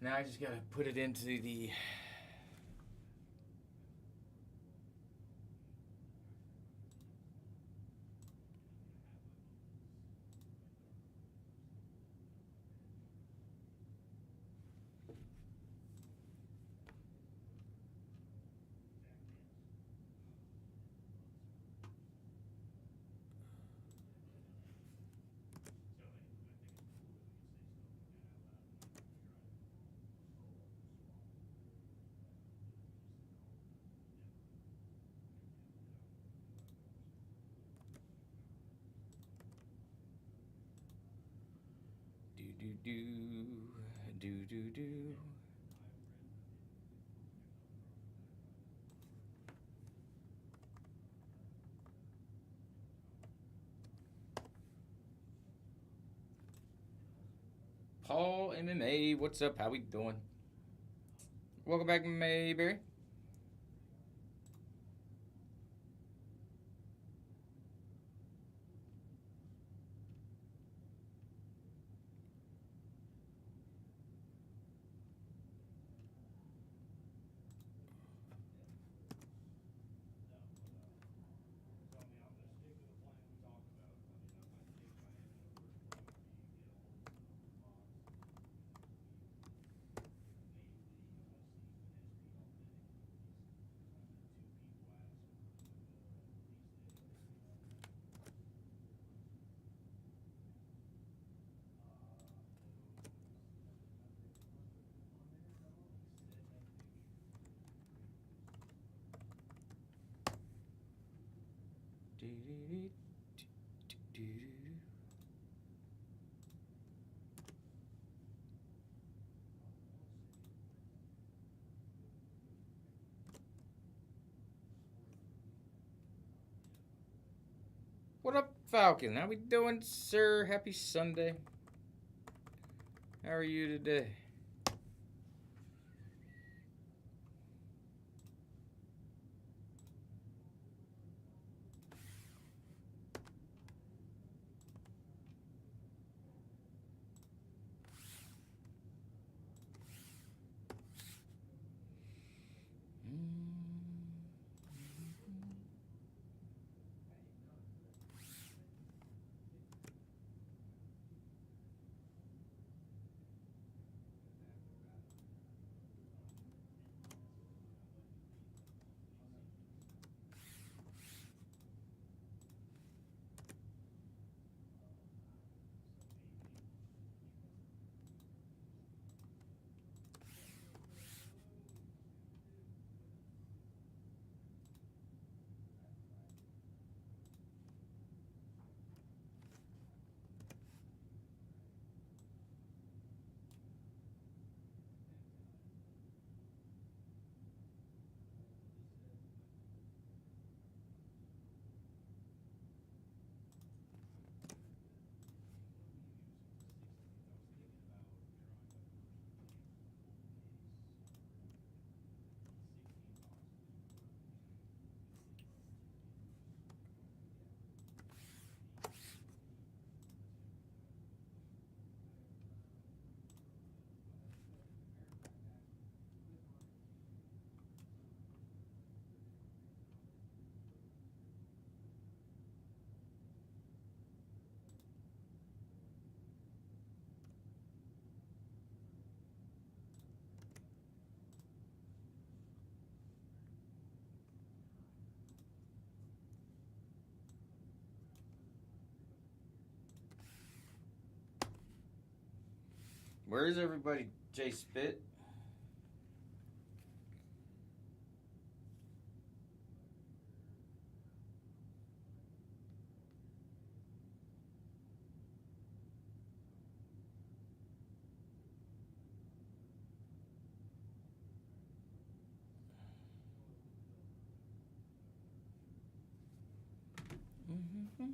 Now I just gotta put it into the do. Paul MMA, what's up? How we doing? Welcome back, Mayberry. What up, Falcon? How we doing, sir? Happy Sunday. How are you today? Where is everybody, Jay Spit? Mm-hmm.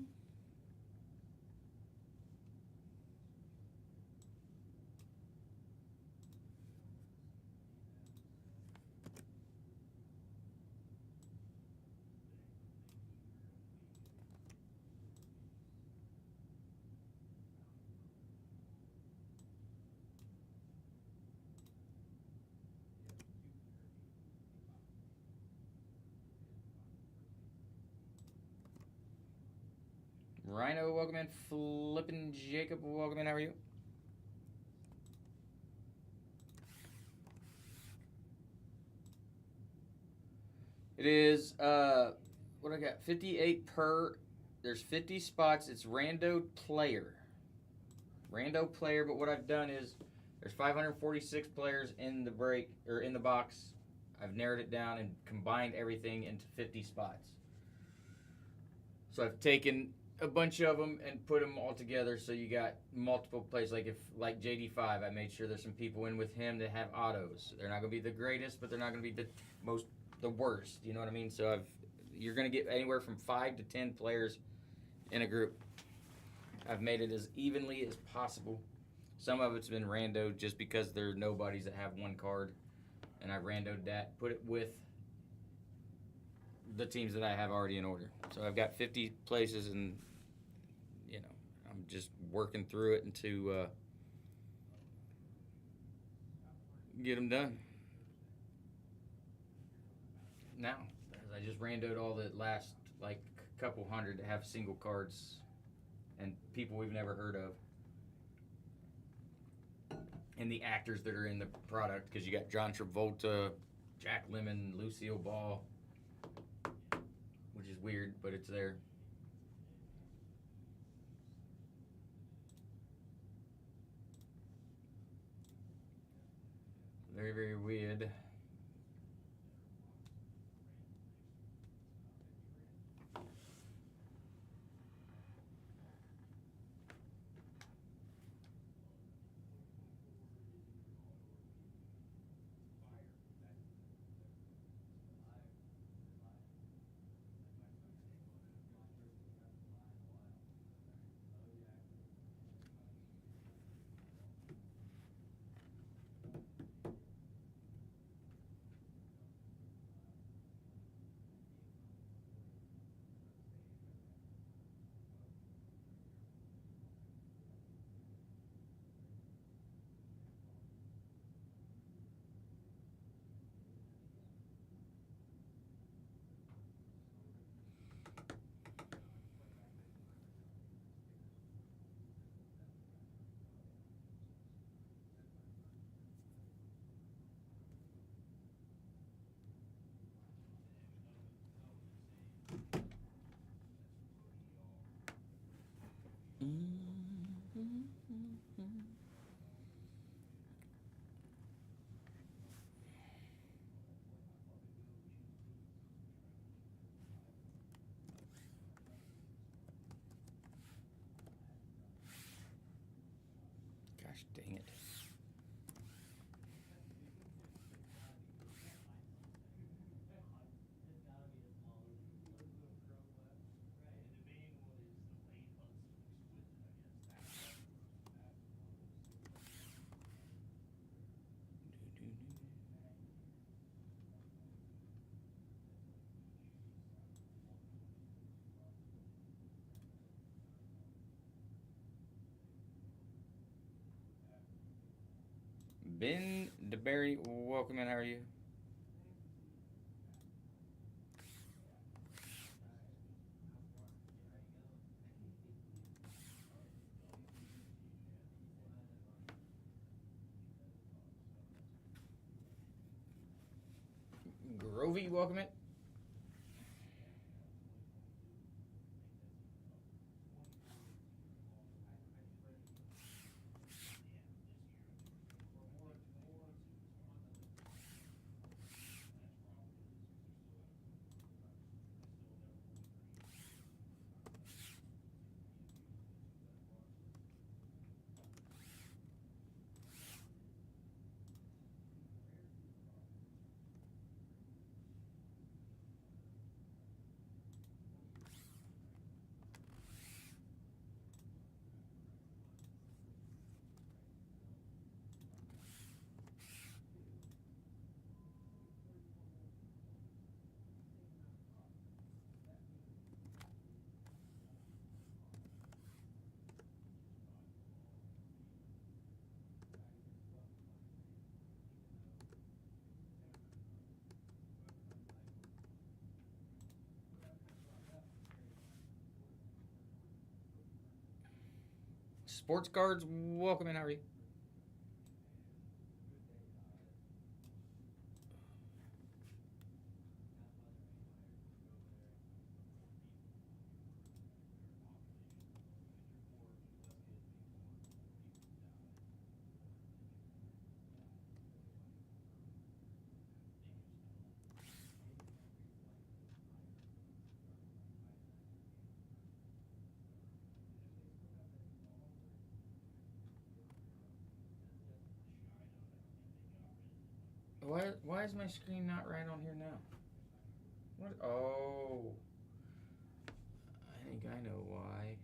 Rhino, welcome in. Flippin' Jacob, welcome in. How are you? It is, what I got? 58 per. There's 50 spots. It's rando player. Rando player, but what I've done is there's 546 players in the break, or in the box. I've narrowed it down and combined everything into 50 spots. So I've taken a bunch of them and put them all together so you got multiple plays. Like JD5, I made sure there's some people in with him that have autos. They're not going to be the greatest, but they're not going to be the worst. You know what I mean? So you're going to get anywhere from 5 to 10 players in a group. I've made it as evenly as possible. Some of it's been rando just because there are nobodies that have one card, and I randoed that, put it with the teams that I have already in order. So I've got 50 places, and I'm just working through it to get them done. Now, as I just randoed all the last couple hundred that have single cards and people we've never heard of, and the actors that are in the product, because you got John Travolta, Jack Lemmon, Lucille Ball, which is weird, but it's there. Very, very weird. Gosh dang it. Ben DeBerry, welcome in. How are you? Grovey, welcome in. Sports Cards, welcome in. How are you? Why is my screen not right on here now? What? Oh, I think I know why.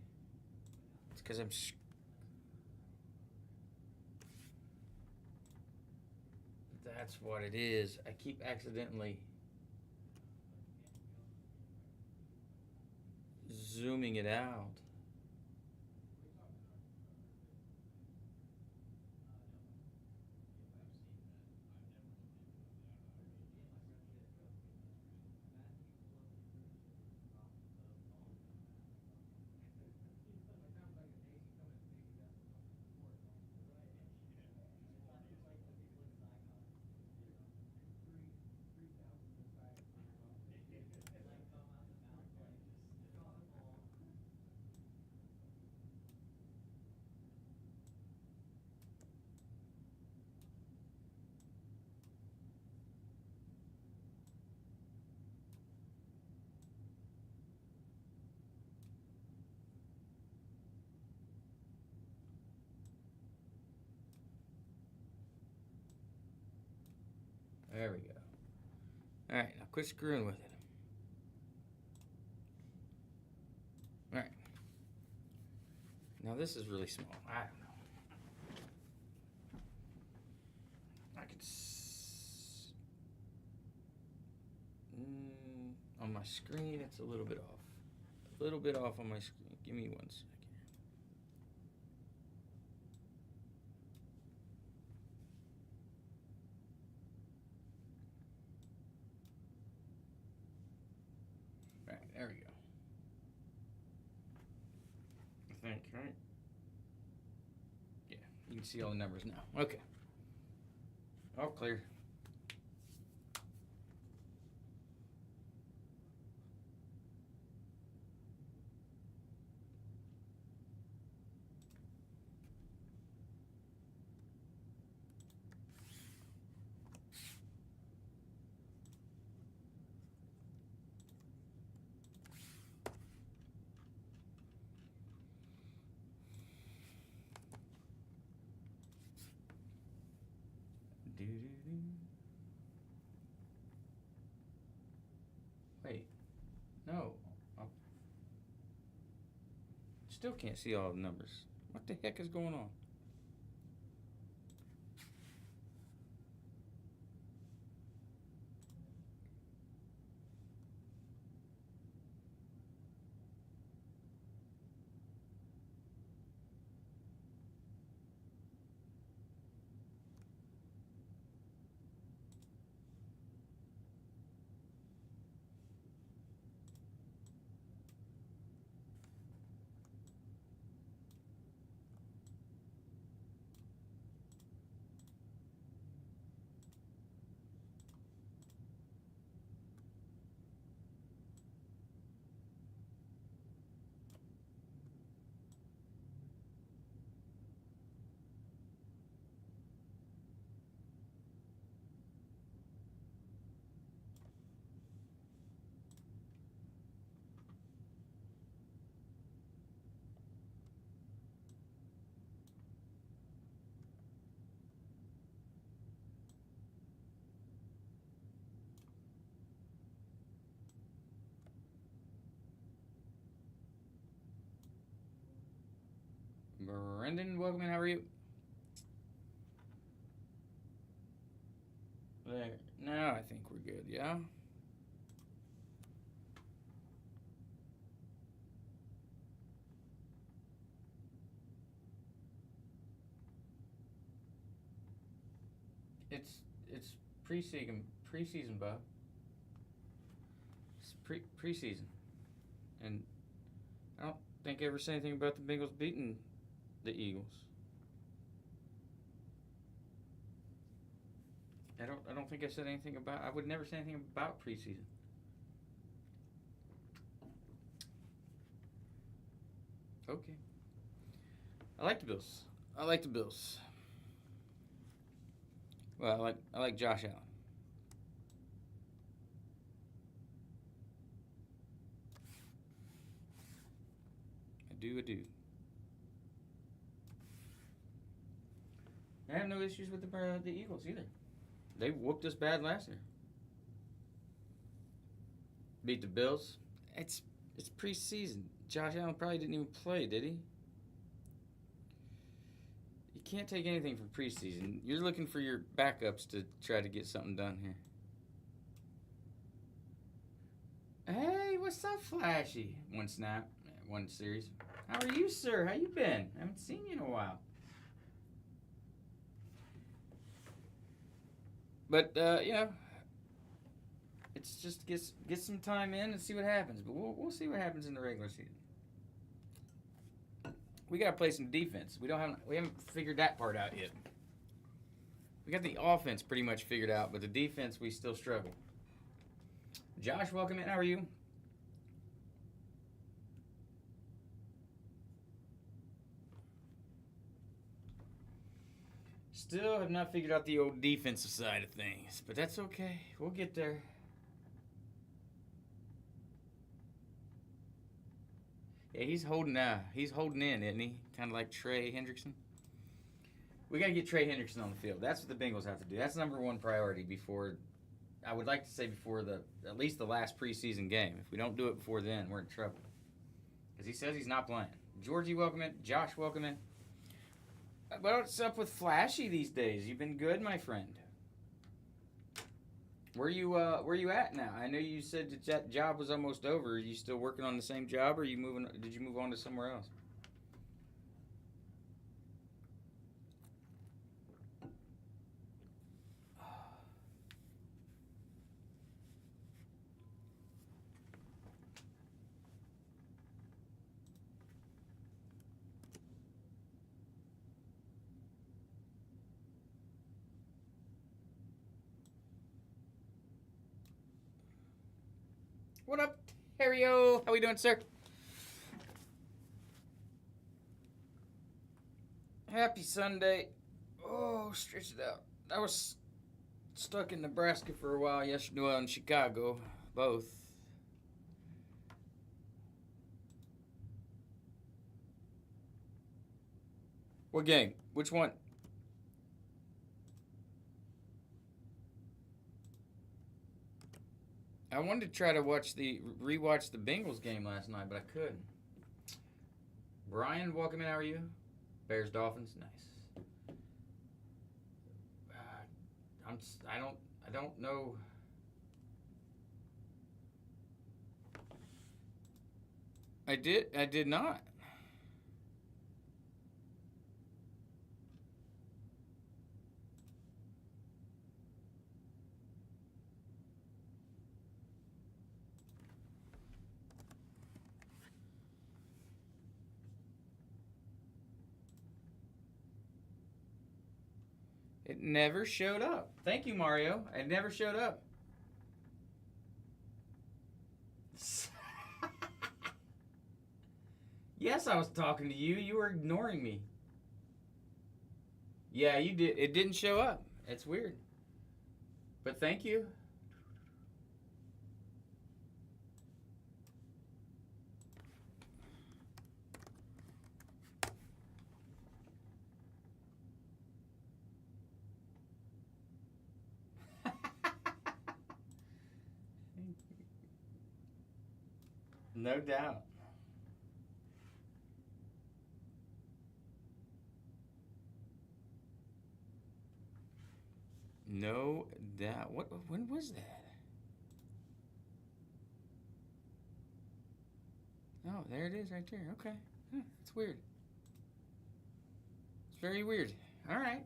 It's because That's what it is. I keep accidentally zooming it out. There we go. All right, now quit screwing with it. All right. Now this is really small. I don't know. I could on my screen it's a little bit off. A little bit off on my screen. Give me 1 second. All right, there we go. I think, right? Yeah, you can see all the numbers now. Okay. All clear. Wait, no. I still can't see all the numbers. What the heck is going on? Brendan, welcome in. How are you? There. Now I think we're good, yeah? It's preseason, Bob. It's preseason. And I don't think I ever said anything about the Bengals beating the Eagles. I don't think I said anything about. I would never say anything about preseason. Okay. I like the Bills. I like the Bills. Well, I like Josh Allen. I do. I have no issues with the Eagles either. They whooped us bad last year. Beat the Bills. It's preseason. Josh Allen probably didn't even play, did he? You can't take anything from preseason. You're looking for your backups to try to get something done here. Hey, what's up, Flashy? One snap, one series. How are you, sir? How you been? I haven't seen you in a while. But it's just get some time in and see what happens. But we'll see what happens in the regular season. We gotta play some defense. We haven't figured that part out yet. We got the offense pretty much figured out, but the defense we still struggle. Josh, welcome in. How are you? Still have not figured out the old defensive side of things, but that's okay. We'll get there. Yeah, he's holding in, isn't he? Kind of like Trey Hendrickson. We got to get Trey Hendrickson on the field. That's what the Bengals have to do. That's number one priority before, I would like to say before at least the last preseason game. If we don't do it before then, we're in trouble. Because he says he's not playing. Georgie, welcome in. Josh, welcome in. What's up with Flashy these days? You've been good, my friend. Where you at now? I know you said that job was almost over. Are you still working on the same job, or did you move on to somewhere else? What up, Terrio? How we doing, sir? Happy Sunday. Oh, stretch it out. I was stuck in Nebraska for a while yesterday, well, in Chicago, both. What game? Which one? I wanted to try to rewatch the Bengals game last night, but I couldn't. Brian, welcome in. How are you? Bears Dolphins, nice. I don't know. I did not. It never showed up. Thank you, Mario. It never showed up. Yes, I was talking to you. You were ignoring me. Yeah, you did. It didn't show up. It's weird. But thank you. No doubt. No doubt. When was that? Oh, there it is right there. Okay. It's weird. It's very weird. All right.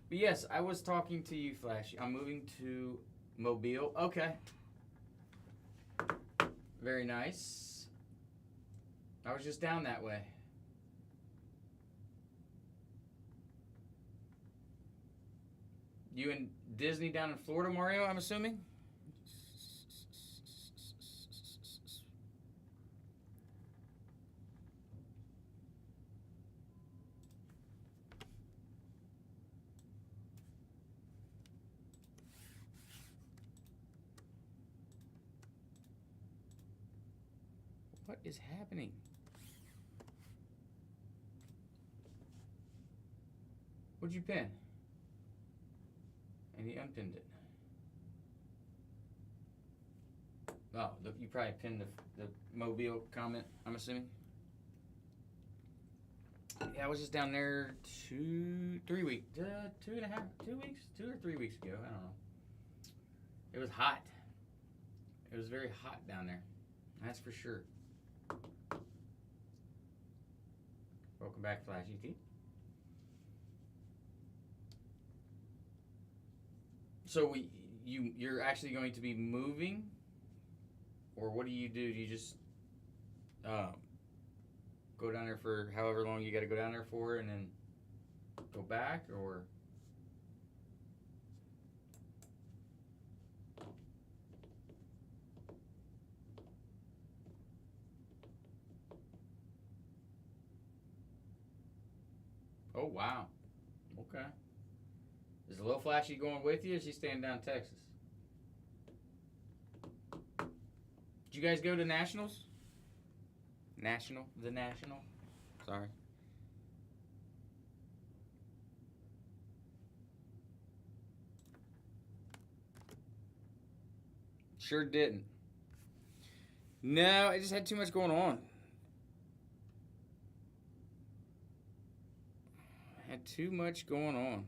But yes, I was talking to you, Flash. I'm moving to Mobile. Okay. Very nice. I was just down that way. You in Disney down in Florida, Mario, I'm assuming? What is happening? What'd you pin? And he unpinned it. Oh, you probably pinned the Mobile comment, I'm assuming. Yeah, I was just down there 2 weeks, 2 weeks, 2 or 3 weeks ago. I don't know. It was hot. It was very hot down there. That's for sure. Welcome back, Flash ET. So you're actually going to be moving, or what do? Do you just go down there for however long you got to go down there for, and then go back, or? Oh wow. Okay. Is the little Flashy going with you, or is she staying down in Texas? Did you guys go to Nationals? The National? Sorry. Sure didn't. No, I just had too much going on. I had too much going on.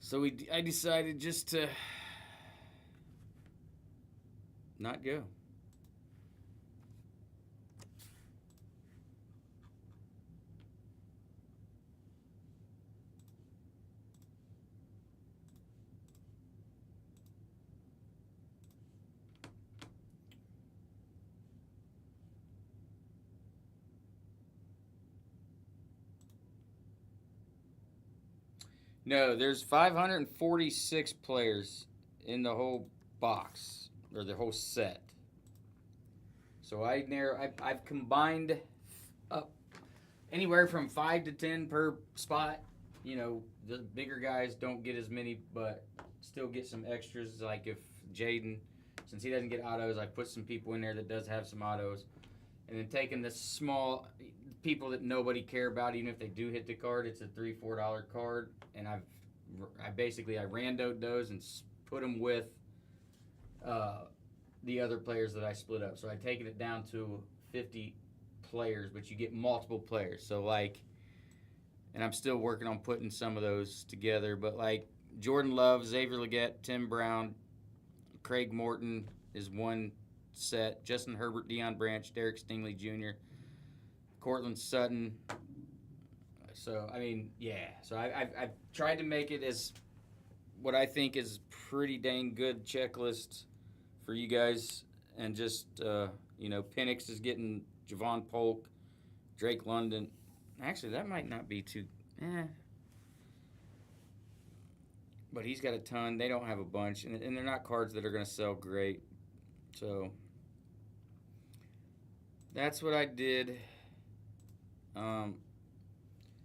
So I decided just to not go. No, there's 546 players in the whole box, or the whole set. So I've combined up anywhere from 5 to 10 per spot. You know, the bigger guys don't get as many, but still get some extras. Like if Jaden, since he doesn't get autos, I put some people in there that does have some autos. And then taking the small people that nobody care about, even if they do hit the card, it's a $3-4 card, and I randoed those and put them with the other players that I split up. So I've taken it down to 50 players, but you get multiple players. So like, and I'm still working on putting some of those together, but like Jordan Love, Xavier Legette, Tim Brown, Craig Morton is one set, Justin Herbert, Deion Branch, Derek Stingley Jr., Cortland Sutton. So, I mean, yeah. So I've tried to make it as what I think is pretty dang good checklist for you guys. And just, Penix is getting Javon Polk, Drake London. Actually, that might not be too, but he's got a ton. They don't have a bunch. And they're not cards that are going to sell great. So that's what I did.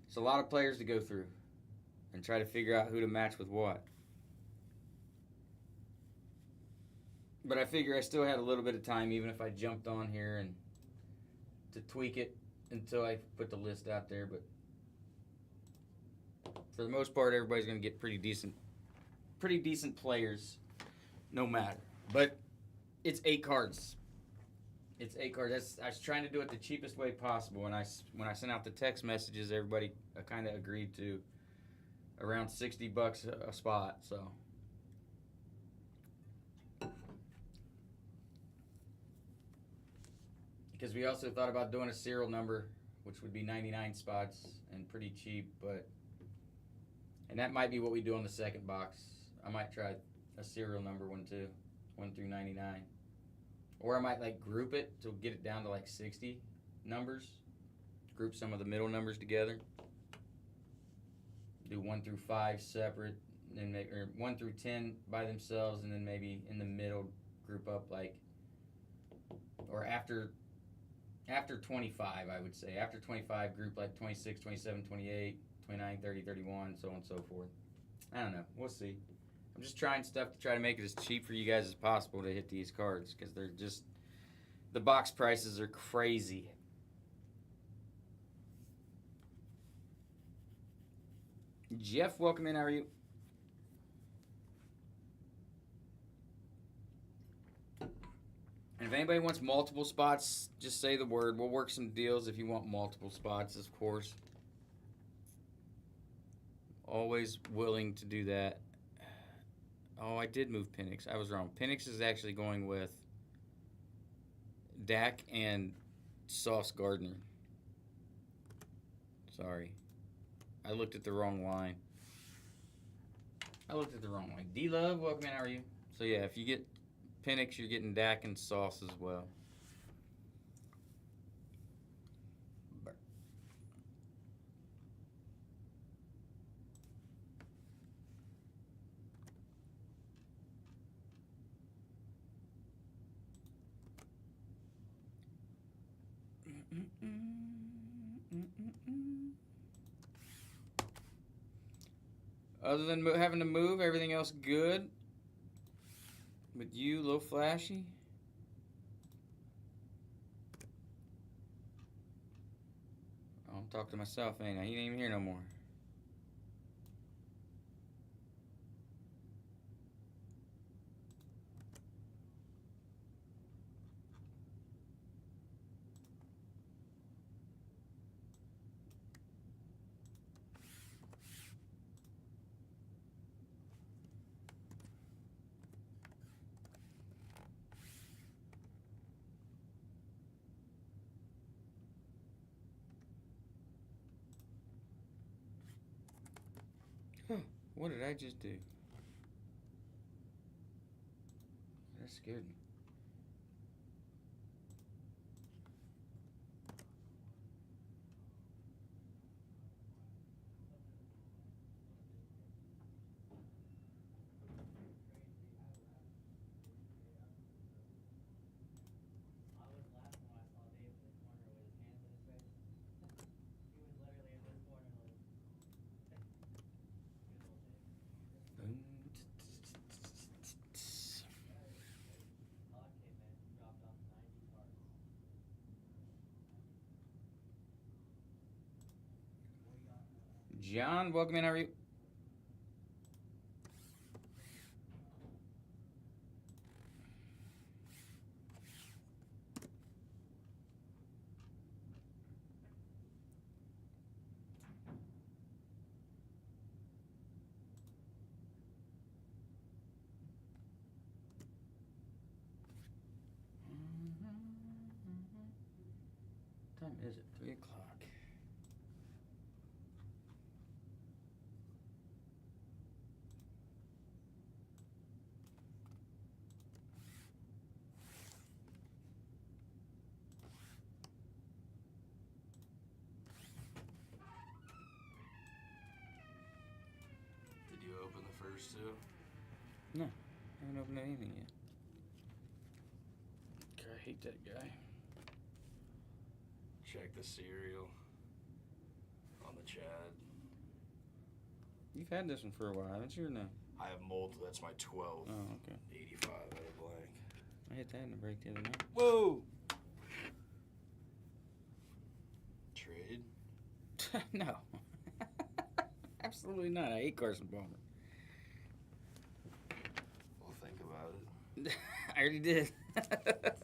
It's a lot of players to go through and try to figure out who to match with what. But I figure I still had a little bit of time, even if I jumped on here and to tweak it until I put the list out there. But for the most part, everybody's going to get pretty decent players, no matter. But it's 8 cards. It's 8 cards. I was trying to do it the cheapest way possible. When I sent out the text messages, everybody kind of agreed to around $60 a spot. So because we also thought about doing a serial number, which would be 99 spots and pretty cheap, And that might be what we do on the second box. I might try a serial number one too, 1 through 99. Or I might like group it to get it down to like 60 numbers. Group some of the middle numbers together. Do 1 through 5 separate, and maybe, or 1 through 10 by themselves, and then maybe in the middle group up like, or after 25, I would say. After 25, group like 26, 27, 28, 29, 30, 31, so on and so forth. I don't know. We'll see. I'm just trying stuff to try to make it as cheap for you guys as possible to hit these cards, because they're just, the box prices are crazy. Jeff, welcome in. How are you? And if anybody wants multiple spots, just say the word. We'll work some deals if you want multiple spots, of course. Always willing to do that. Oh, I did move Penix. I was wrong. Penix is actually going with Dak and Sauce Gardner. Sorry. I looked at the wrong line. D-Love, welcome in. How are you? So, yeah, if you get Penix, you're getting Dak and Sauce as well. Other than having to move, everything else good. But you, a little flashy. Oh, I'm talking to myself, ain't I? You ain't even here no more. Huh, what did I just do? That scared me. John, welcome in. How are you? What time is it? 3 o'clock. Did you open the first two? No, I haven't opened anything yet. I hate that guy. Check the cereal on the Chad. You've had this one for a while, haven't you, or no? I have mold. That's my 12. Oh, okay. 85 out of blank. I hit that in the break the other night. Whoa! Trade? No. Absolutely not. I hate Carson Palmer. Well, think about it. I already did.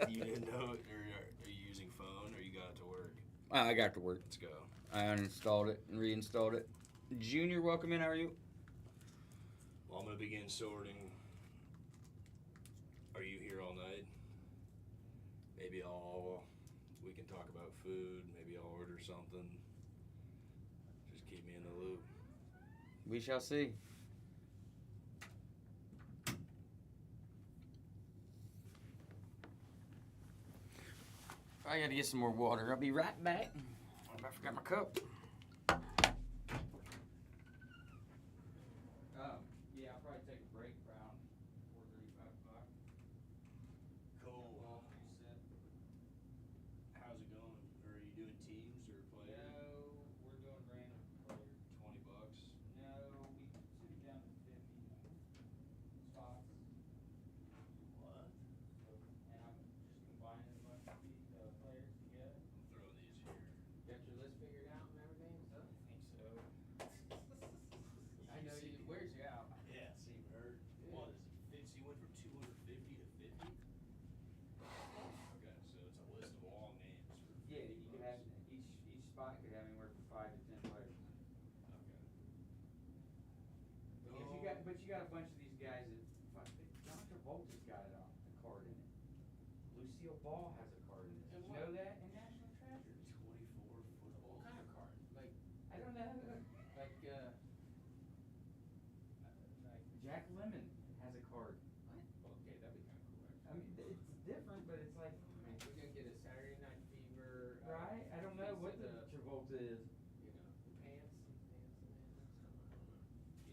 You didn't know it, or are you using phone, or you got it to work? I got to work. Let's go. I uninstalled it and reinstalled it. Junior, welcome in. How are you? Well, I'm going to begin sorting. Are you here all night? Maybe we can talk about food. Maybe I'll order something. Just keep me in the loop. We shall see. I gotta get some more water. I'll be right back. I forgot my cup. Yeah, I'll probably take a break around 4:35 o'clock. Cool. All reset. How's it going? Are you doing teams or players? No, we're doing random player. $20. No, we took it down to 50 spots. What? So, and I'm just combining a bunch of players together. I'm throwing these here. Got your list figured out and everything and stuff? I think so. I know you. Where's you out? Yeah, seemed hurt. Yeah. What is it? So you went from 250 to 50? Okay, so it's a list of all names for Yeah, 50 you could bucks. have each spot could have anywhere from 5 to 10 players. Okay. But you got a bunch of these guys that John Travolta's got it on a card in it. Lucille Ball has a card in it. Did you know that? And National Treasures. 24 football. What kind of card? Like, I don't know. Like Jack Lemmon has a card. what? Okay, that'd be kind of cool, I mean, it's different, but it's like, I mean, we're gonna get a Saturday Night Fever. right? I don't know what the Travolta is. You know, the pants, man.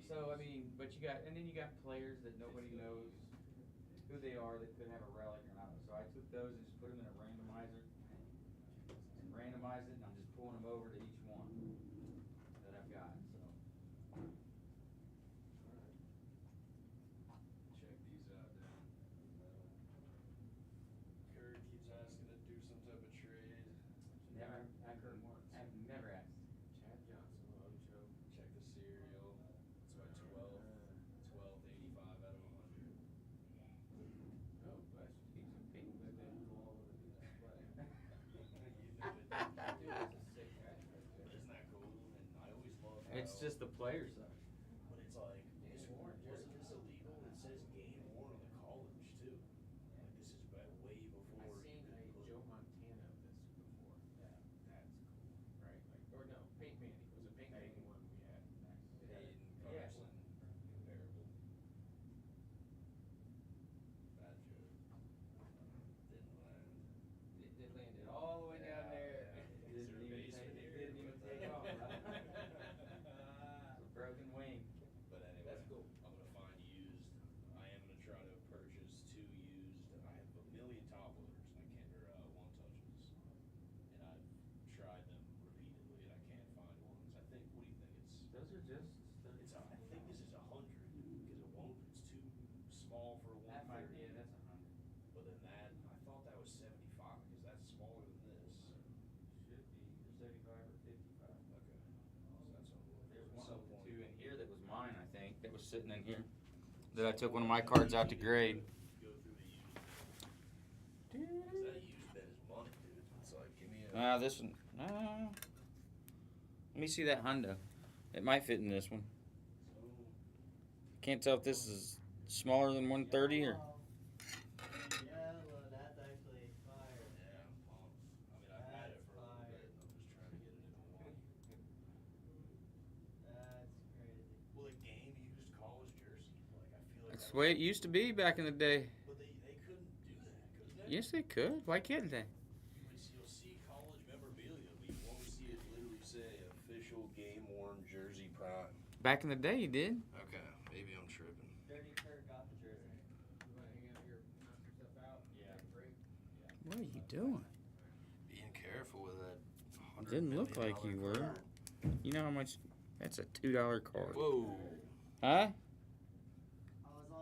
So I mean, but you got, and then you got players that nobody knows who they are that could have a relic or not. So I took those and just put them in a randomizer and randomized it, and I'm just pulling them over to each one that I've got. So Check these out, Dan. Kurt keeps asking to do some type of trade. never, I've never asked. Chad Johnson, Ocho. Check the serial. It's about 1285 out of 100. Oh, but he's a pink, but then go all over the display. You knew it. Dude, that's a sick patch right there. Isn't that cool? And I always love how. It's just the players though. But it's like, Game this, worn wasn't jersey. this illegal? It says game worn on the college too. Like this is way before. I've you seen could a put- Joe Montana of this before. That's cool, right? Like, or no, Pink Manny. It was a Pink Manny one we had. It had Hayden Yeah. Carson. comparable. Bad joke. Didn't land. It landed all the way down there. Is there a basement It here? didn't even take off, right? It's a broken wing. But anyway, That's cool. I'm gonna find used. I am gonna try to purchase 2 used. I have a million top loaders and I can't, or one touches, and I've tried them repeatedly and I can't find ones. I think. What do you think? Those are just. It's. I think this is 100 because it won't. It's too small for a 130. That might be it. That's 100. But then that, I thought that was 75 because that's smaller than this. Should be either 75 or 55. Okay. So that's a, There's at one some of the point. two in here that was mine, I think, that was sitting in here. That I took one of my cards out to grade. Go through the used. Cause that used bet is money, dude. It's like, give me a. This one. Let me see that Honda. It might fit in this one. Can't tell if this is smaller than 130 or. Yeah, well, that's actually expired. Yeah, I'm pumped. I mean, I've had it for a little bit, and I'm just trying to get it in one. That's crazy. Well, a game used college jersey, like I feel like That's the way it used to be back in the day. But they couldn't do that, couldn't they? Yes, they could. Why can't they? You'll see college memorabilia, but you won't see it literally say official game worn jersey prime. Back in the day, you did. Okay, maybe I'm tripping. Dirty Kurt got the jersey. You wanna hang out here, knock yourself out? Yeah. Take a break? What are you doing? Being careful with that. Didn't look like you were. You know how much? That's a $2 card. Whoa. Huh? I was on.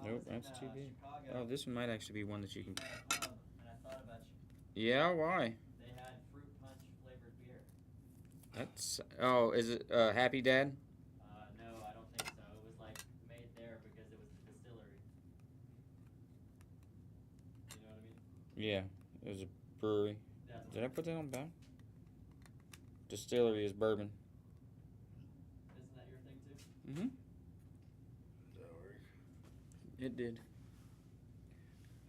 I Nope, was in, that's too big. Chicago Oh, this one might actually be one that you can. at a pub, and I thought about you. Yeah, why? They had fruit punch flavored beer. That's. Oh, is it Happy Dad? No, I don't think so. It was like made there because it was a distillery. You know what I mean? Yeah, it was a brewery. That's Did I put that on back? Distillery is bourbon. Isn't that your thing too? Mm-hmm. Does that work? It did.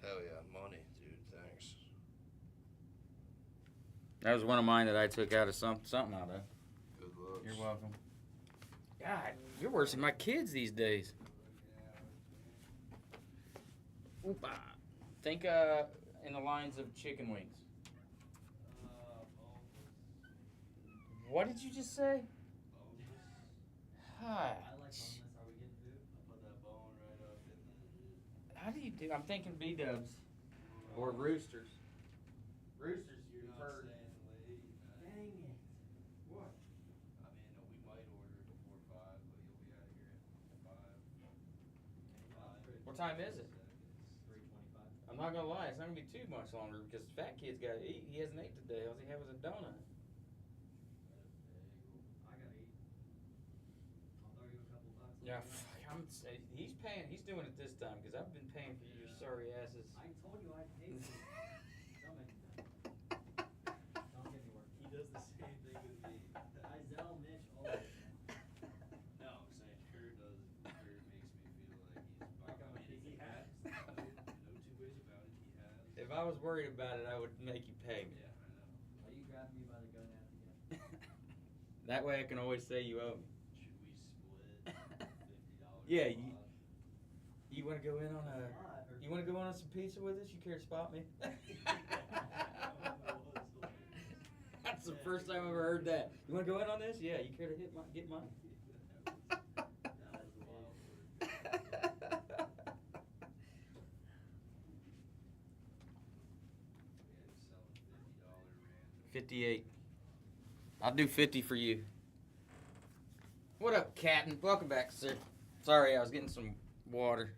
Hell yeah, money, dude. Thanks. That was one of mine that I took out of something out of. Good looks. You're welcome. God, you're worse than my kids these days. Oopa. Think in the lines of chicken wings. Boneless. What did you just say? Boneless. Hi. I like boneless. Are we getting food? I put that bone right up in the. How do you do? I'm thinking B-dubs or roosters. Roosters, you You're not prefer. staying late. Dang it. What? I mean, we might order before 5, but you'll be out of here at 5. What time is it? 3:25. I'm not gonna lie, it's not gonna be too much longer because fat kid's got to eat. He hasn't ate today. All he had was a donut. I gotta eat. I'll throw you a couple bucks. Yeah, he's paying. He's doing it this time because I've been paying for your sorry asses. I told you I'd pay for it. Don't make me mad. Don't get me working. He does the same thing with me. I zell Mitch always. No, I'm saying Kurt does. Kurt makes me feel like he's. Like I'm a piece he of has. crap. No two ways about it. He has. If I was worried about it, I would make you pay me. Yeah, I know. Are you grabbing me by the gonads again? That way, I can always say you owe me. Should we split $50? Yeah, a lot? You want to go in on a? You want to go on some pizza with us? You care to spot me? That's the first time I've ever heard that. You want to go in on this? Yeah. You care to get mine? That was a wild word. Yeah, selling $50 random. 58. I'll do 50 for you. What up, Captain? Welcome back, sir. Sorry, I was getting some water.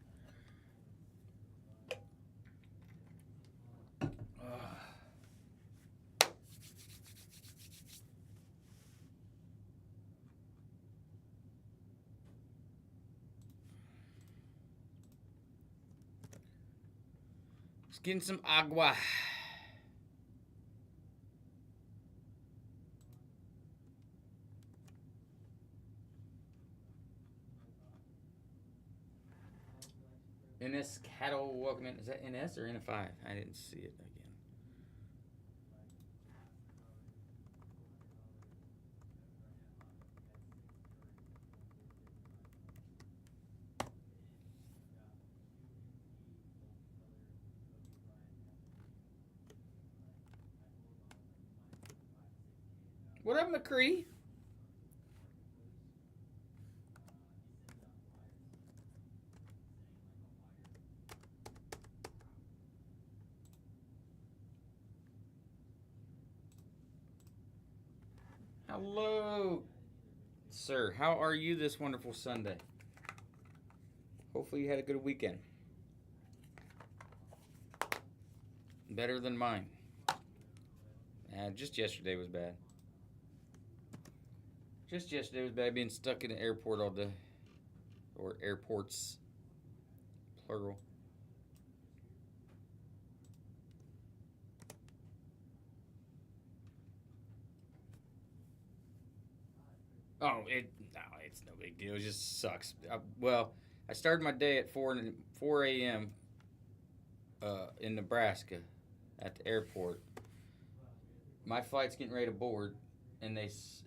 Just getting some agua. NS Cattle, welcome in. Is that NS or NF5? I didn't see it again. What up, McCree? Hello, sir. How are you this wonderful Sunday? Hopefully you had a good weekend. Better than mine. Just yesterday was bad. Just yesterday was bad being stuck in the airport all day. Or airports, plural. Oh, it's no big deal. It just sucks. I started my day at 4 a.m. In Nebraska at the airport. My flight's getting ready to board, and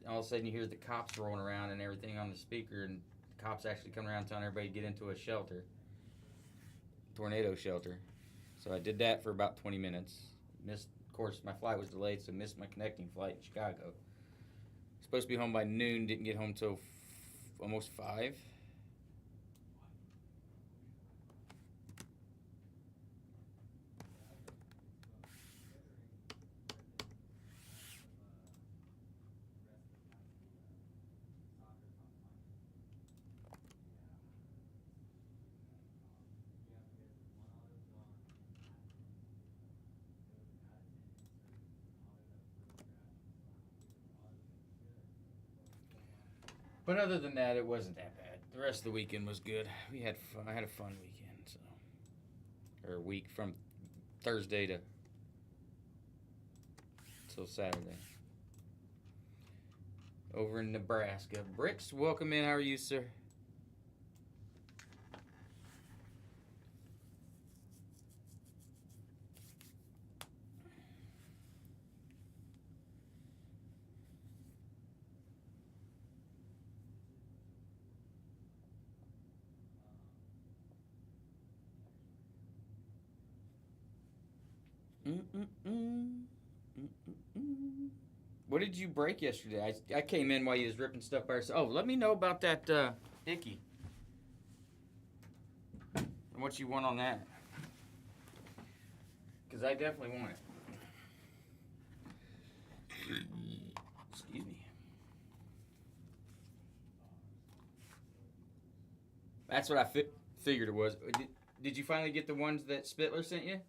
all of a sudden you hear the cops rolling around and everything on the speaker, and the cops actually come around telling everybody to get into a shelter, tornado shelter. So I did that for about 20 minutes. Of course, my flight was delayed, so missed my connecting flight in Chicago. Supposed to be home by noon, didn't get home till almost 5. But other than that, it wasn't that bad. The rest of the weekend was good. I had a fun weekend, or week from Thursday till Saturday. Over in Nebraska. Bricks, welcome in. How are you, sir? Mm-mm-mm. Mm-mm-mm. What did you break yesterday? I came in while you was ripping stuff by yourself. Oh, let me know about that Icky. And what you want on that. Because I definitely want it. Excuse me. That's what I figured it was. Did you finally get the ones that Spittler sent you?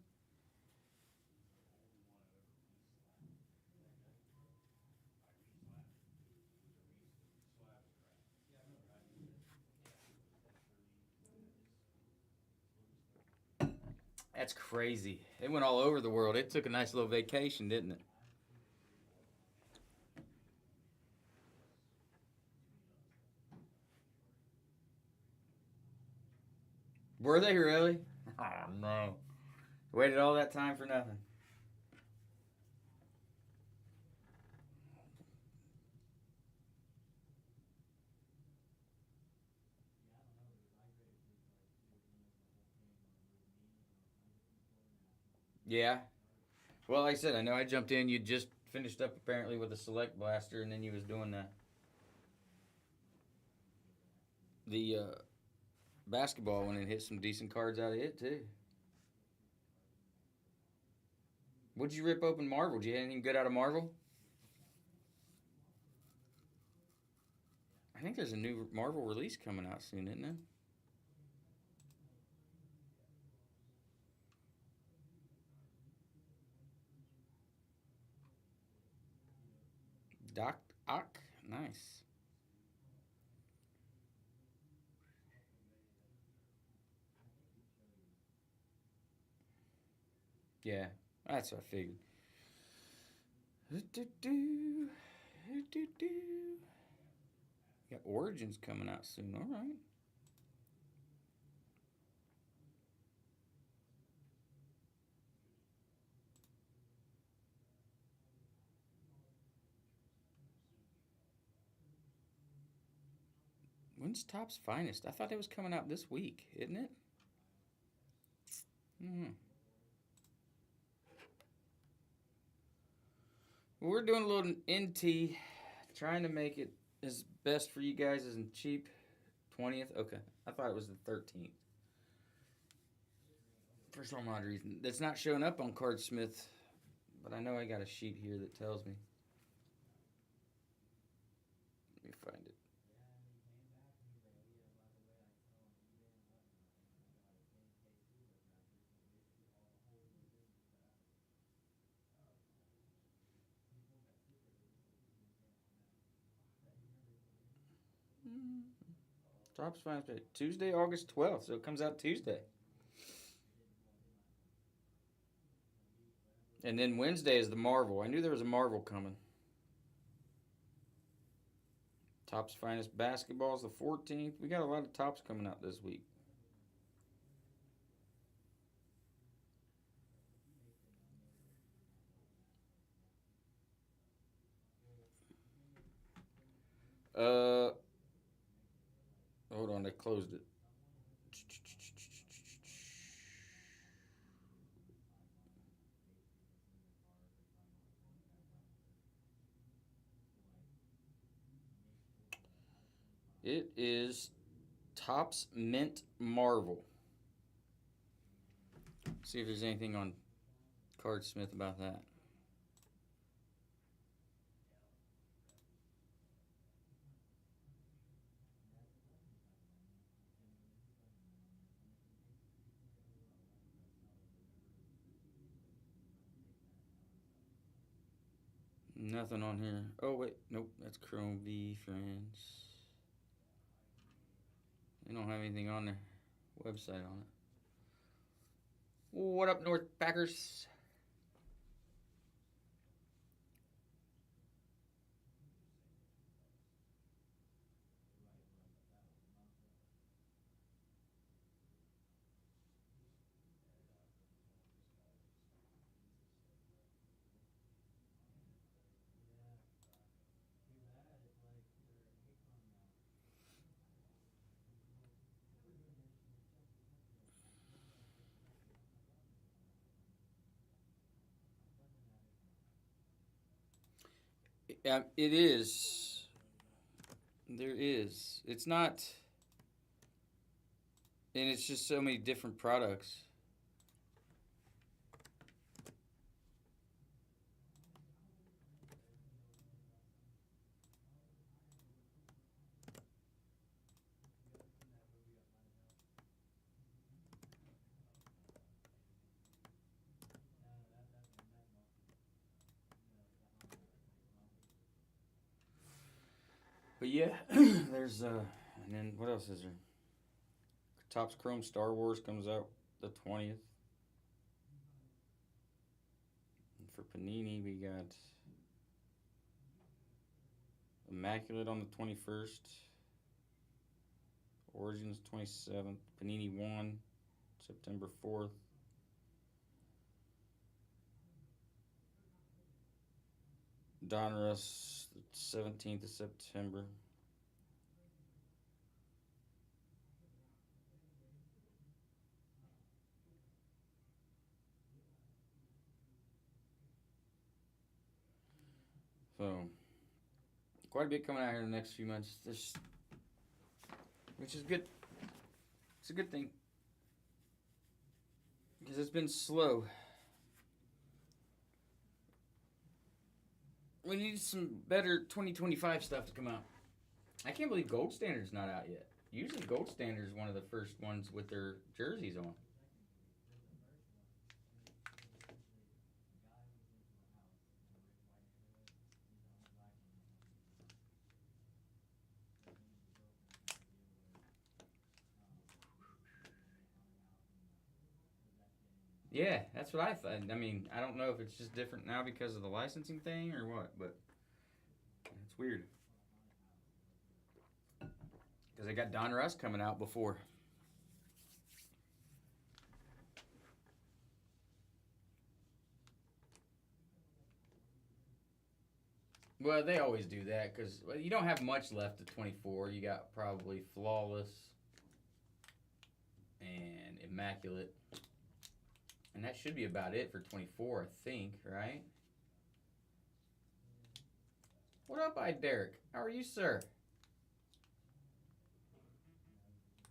That's crazy. It went all over the world. It took a nice little vacation, didn't it? Were they really? Oh no. Waited all that time for nothing. Yeah. Well, like I said, I know I jumped in. You just finished up apparently with a select blaster, and then you was doing the basketball one and hit some decent cards out of it too. What'd you rip open Marvel? Did you get anything good out of Marvel? I think there's a new Marvel release coming out soon, isn't there? Doc Ock? Nice. Yeah, that's what I figured. Got Origins coming out soon. All right. When's Top's Finest? I thought it was coming out this week, isn't it? Hmm. We're doing a little NT, trying to make it as best for you guys as cheap. 20th? Okay. I thought it was the 13th. For some odd reason. That's not showing up on Cardsmith, but I know I got a sheet here that tells me. Let me find it. Top's Finest Tuesday, August 12th, so it comes out Tuesday. And then Wednesday is the Marvel. I knew there was a Marvel coming. Topps Finest Basketball is the 14th. We got a lot of tops coming out this week. Uh, Hold on, they closed it. It is Topps Mint Marvel. See if there's anything on Cardsmith about that. Nothing on here. Oh wait, nope, that's Chrome V Friends. They don't have anything on their website on it. What up, North Packers? Yeah, it is. There is. It's not, and it's just so many different products. But yeah, there's and then what else is there? Topps Chrome Star Wars comes out the 20th. And for Panini, we got Immaculate on the 21st. Origins 27th. Panini 1, September 4th. Donruss 17th of September. So, quite a bit coming out here in the next few months. Which is good. It's a good thing. Because it's been slow. We need some better 2025 stuff to come out. I can't believe Gold Standard's not out yet. Usually Gold Standard is one of the first ones with their jerseys on. Yeah, that's what I thought. I mean, I don't know if it's just different now because of the licensing thing or what, but it's weird. Because they got Don Russ coming out before. Well, they always do that because you don't have much left at 24. You got probably Flawless and Immaculate. And that should be about it for 24, I think, right? What up, Derek? How are you, sir?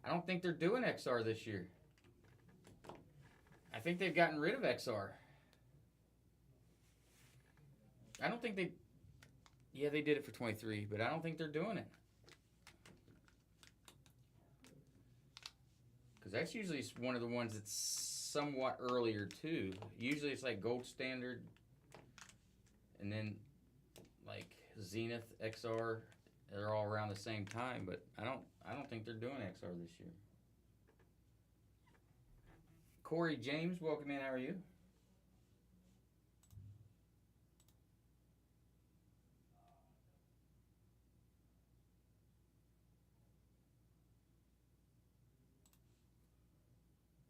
I don't think they're doing XR this year. I think they've gotten rid of XR. I don't think they... Yeah, they did it for 23, but I don't think they're doing it. Because that's usually one of the ones that's somewhat earlier, too. Usually it's like Gold Standard, and then like Zenith, XR. They're all around the same time, but I don't think they're doing XR this year. Corey James, welcome in. How are you?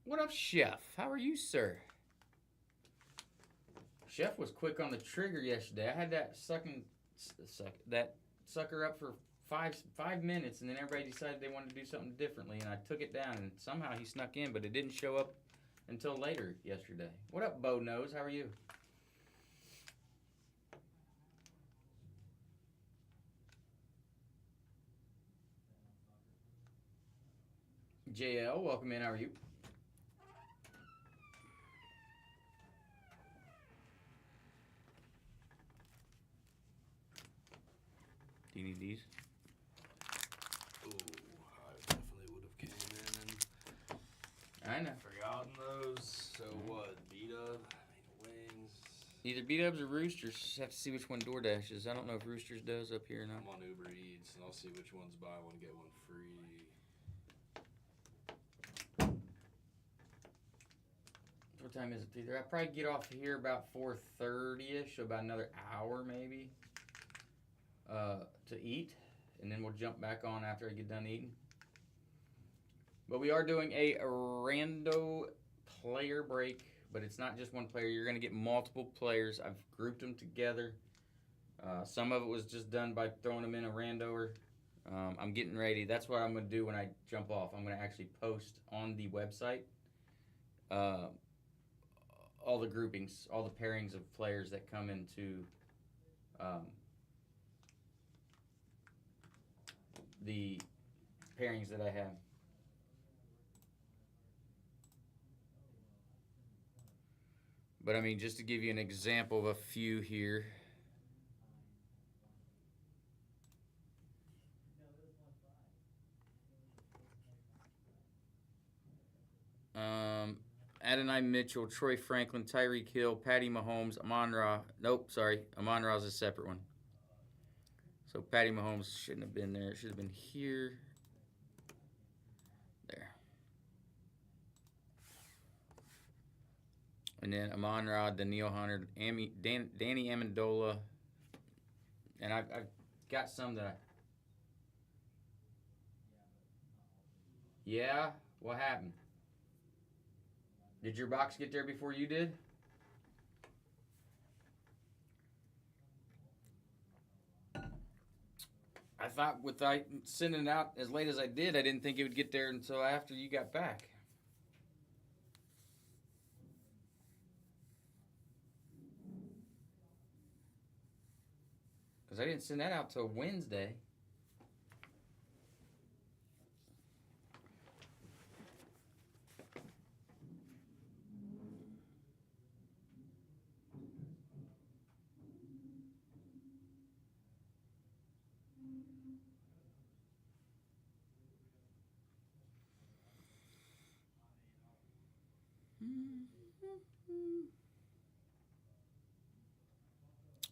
What up, Chef? How are you, sir? Chef was quick on the trigger yesterday. I had that sucker up for five minutes, and then everybody decided they wanted to do something differently, and I took it down, and somehow he snuck in, but it didn't show up until later yesterday. What up, Bo Nose? How are you? JL, welcome in. How are you? Do you need these? Ooh, I definitely would have came in I know. and forgotten those. So what? Beat up? I mean, wings. Either B-Dubs or Roosters. Just have to see which one DoorDash is. I don't know if Roosters does up here or not. I'm on Uber Eats, and I'll see which ones buy one get one free. What time is it, Peter? I probably get off here about 4:30ish, so about another hour maybe, to eat, and then we'll jump back on after I get done eating. But we are doing a rando player break, but it's not just one player. You're going to get multiple players. I've grouped them together. Some of it was just done by throwing them in a randoer. I'm getting ready. That's what I'm going to do when I jump off. I'm going to actually post on the website all the groupings, all the pairings of players that come into the pairings that I have. But I mean, just to give you an example of a few here. Adonai Mitchell, Troy Franklin, Tyreek Hill, Patty Mahomes, Amon-Ra. Nope, sorry. Amon-Ra's a separate one. So Patty Mahomes shouldn't have been there. It should have been here. There. And then Amon-Ra, Daniil Hunter, Danny Amendola. And I've got some that I... Yeah? What happened? Did your box get there before you did? I thought with I sending it out as late as I did, I didn't think it would get there until after you got back. Because I didn't send that out till Wednesday.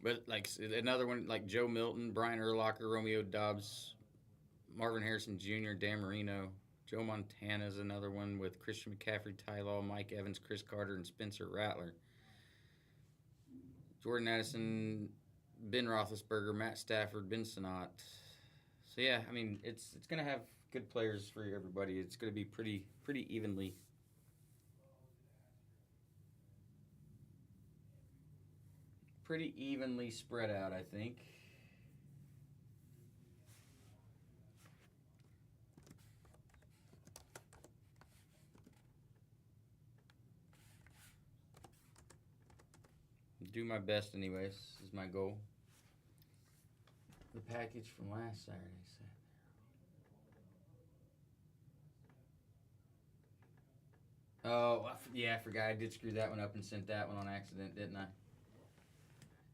But like another one, like Joe Milton, Brian Urlacher, Romeo Dobbs, Marvin Harrison Jr., Dan Marino, Joe Montana's another one with Christian McCaffrey, Ty Law, Mike Evans, Chris Carter, and Spencer Rattler. Jordan Addison, Ben Roethlisberger, Matt Stafford, Ben Sinnott. So yeah, I mean it's gonna have good players for everybody. It's gonna be pretty evenly. Pretty evenly spread out, I think. Do my best anyways, is my goal. The package from last Saturday sat there. Oh, yeah, I forgot. I did screw that one up and sent that one on accident, didn't I?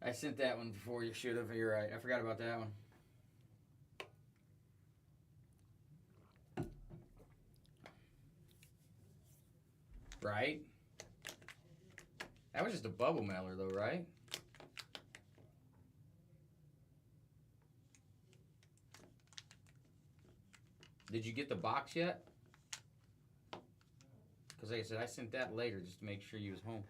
I sent that one before you should have. You're right. I forgot about that one. Right? That was just a bubble mailer, though, right? Did you get the box yet? Because like I said, I sent that later just to make sure you was home.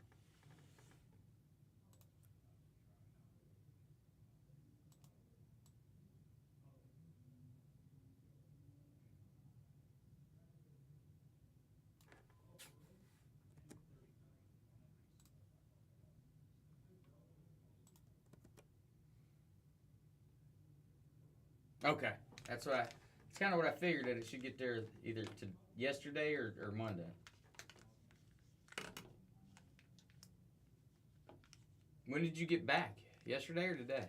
Okay, that's what it's kind of what I figured, that it should get there either to yesterday or Monday. When did you get back? Yesterday or today?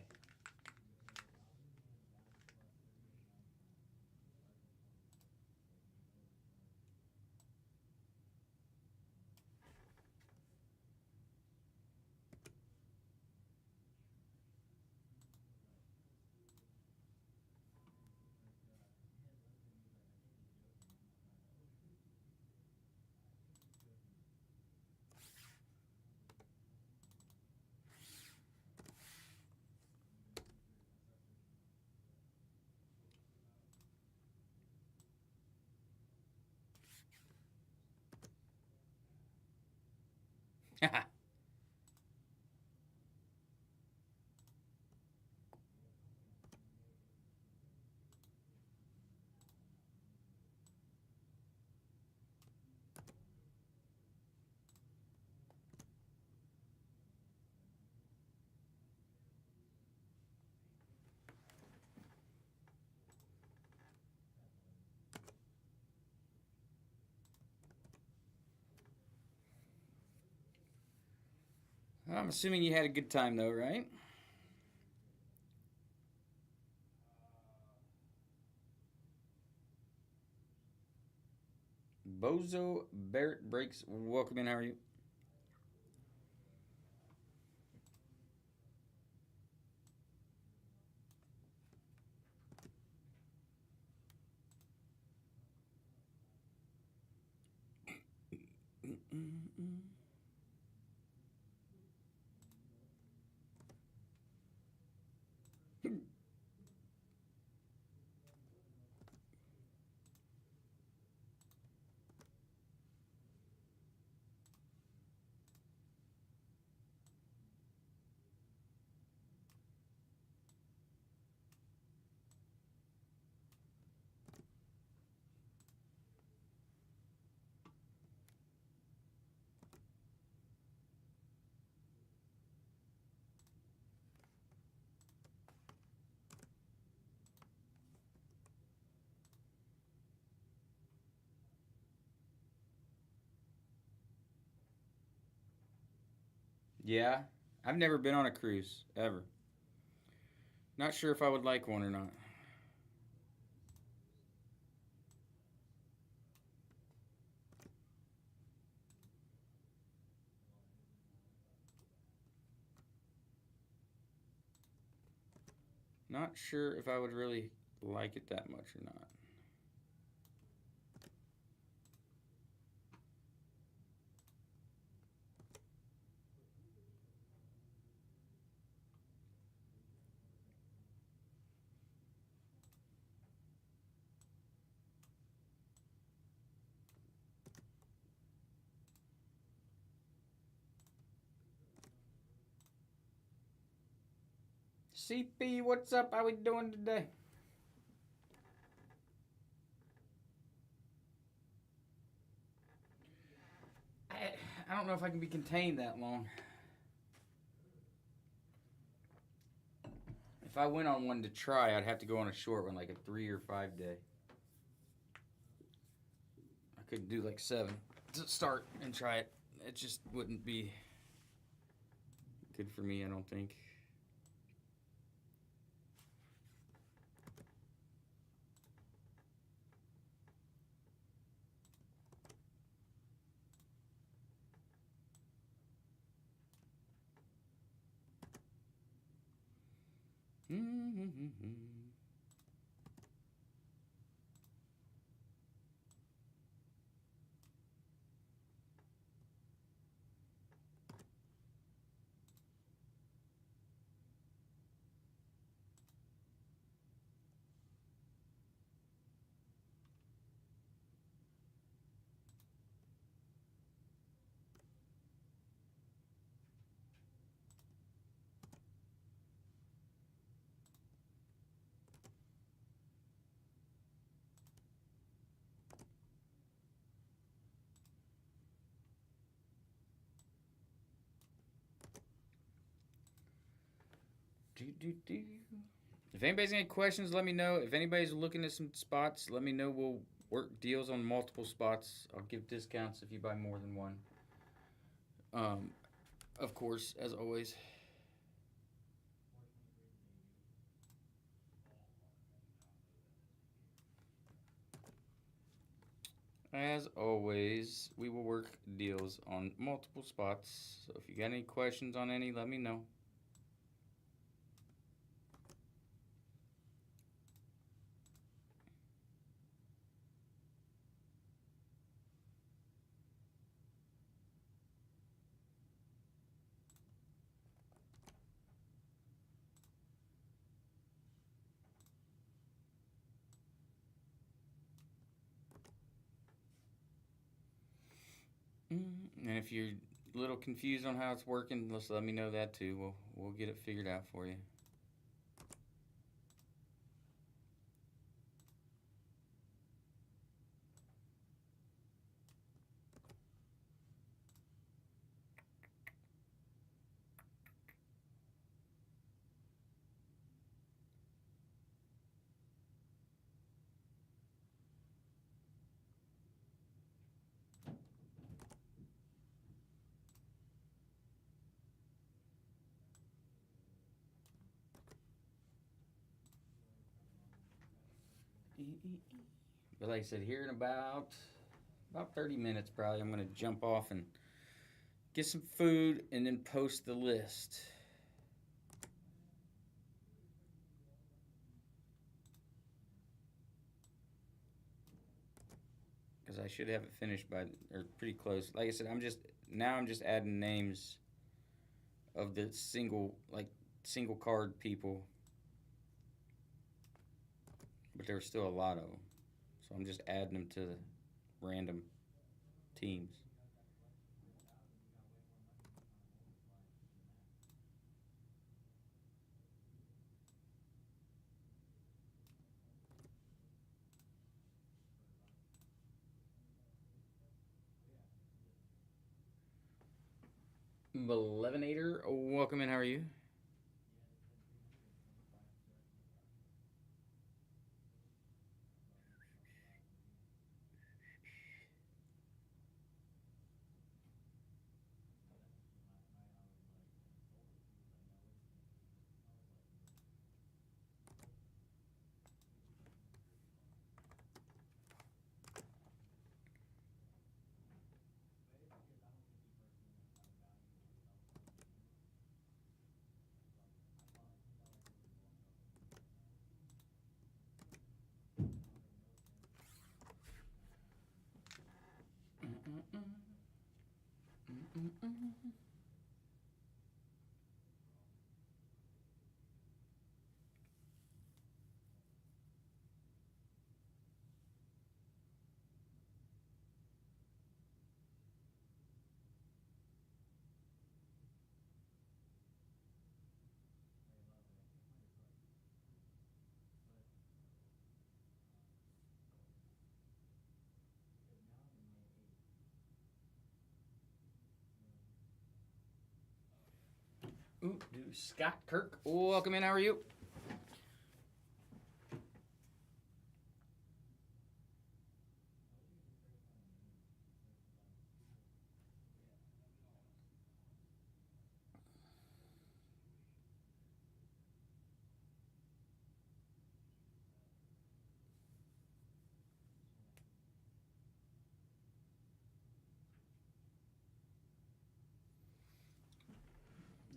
I'm assuming you had a good time though, right? Bozo Barrett Breaks. Welcome in. How are you? Yeah, I've never been on a cruise ever. Not sure if I would like one or not. Not sure if I would really like it that much or not. CP, what's up? How we doing today? I don't know if I can be contained that long. If I went on one to try, I'd have to go on a short one, like a 3 or 5 day. I could do like 7 to start and try it. It just wouldn't be good for me, I don't think. If anybody's got any questions, let me know. If anybody's looking at some spots, let me know. We'll work deals on multiple spots. I'll give discounts if you buy more than one. Of course, as always. As always, we will work deals on multiple spots. So if you got any questions on any, let me know. And if you're a little confused on how it's working, just let me know that too. We'll get it figured out for you. But like I said, here in about about 30 minutes probably. I'm going to jump off and get some food and then post the list. Because I should have it finished by, or pretty close. Like I said, I'm just adding names of the single card people. But there's still a lot of them. So I'm just adding them to the random teams. Belevinator, welcome in. How are you? Ooh, Scott Kirk, welcome in. How are you?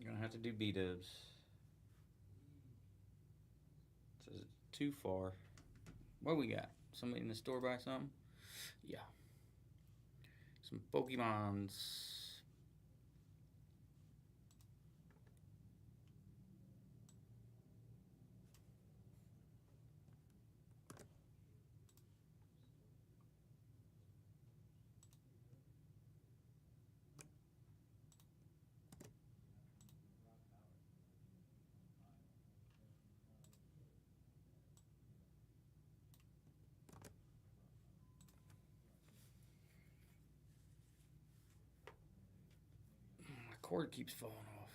You're gonna have to do B-dubs. Says it's too far. What we got? Somebody in the store buy something? Yeah. Some Pokemons. My cord keeps falling off.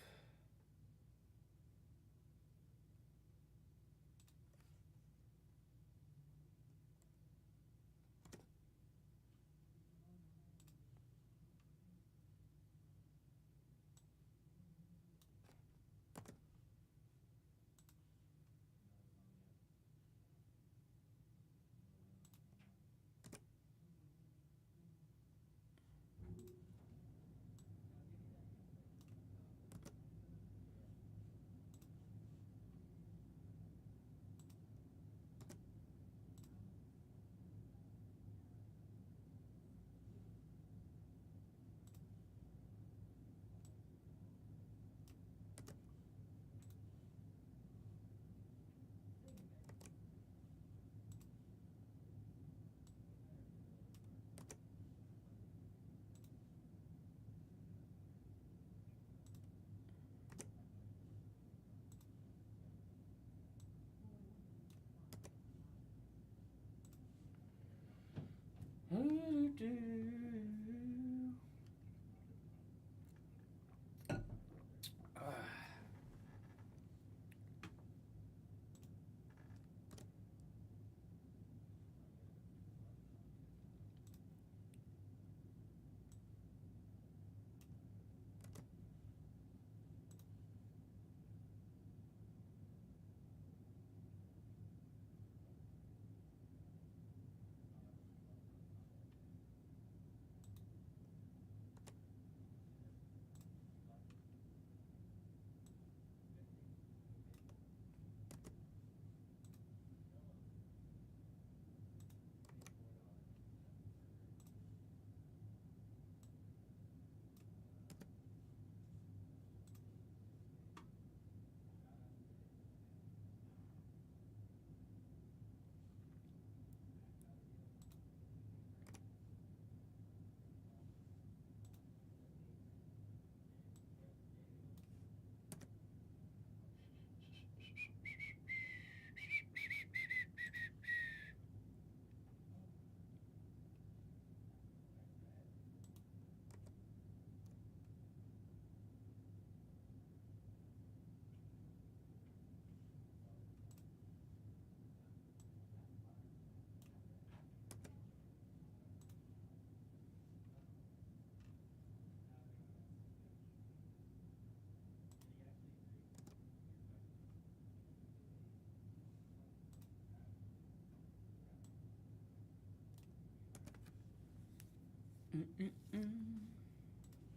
Mm-mm-mm.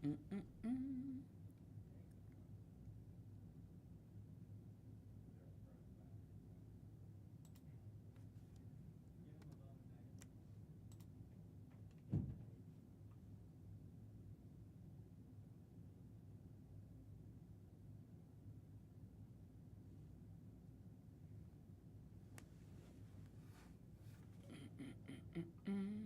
Mm-mm-mm. Mm-mm.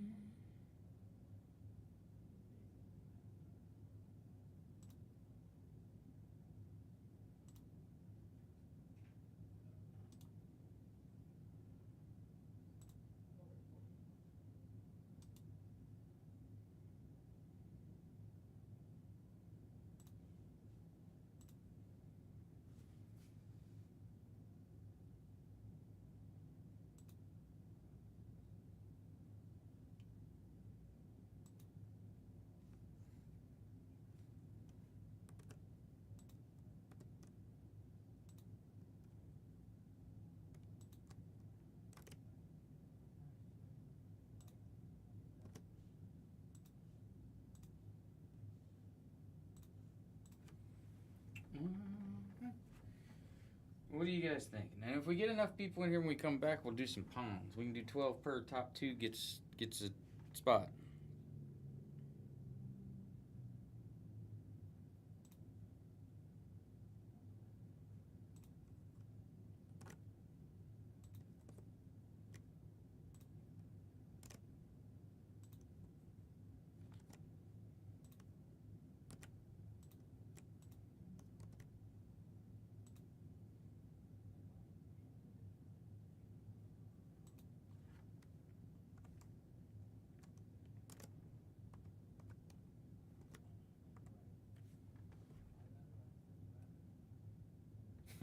What do you guys think? And if we get enough people in here when we come back, we'll do some pongs. We can do 12 per. Top two gets a spot.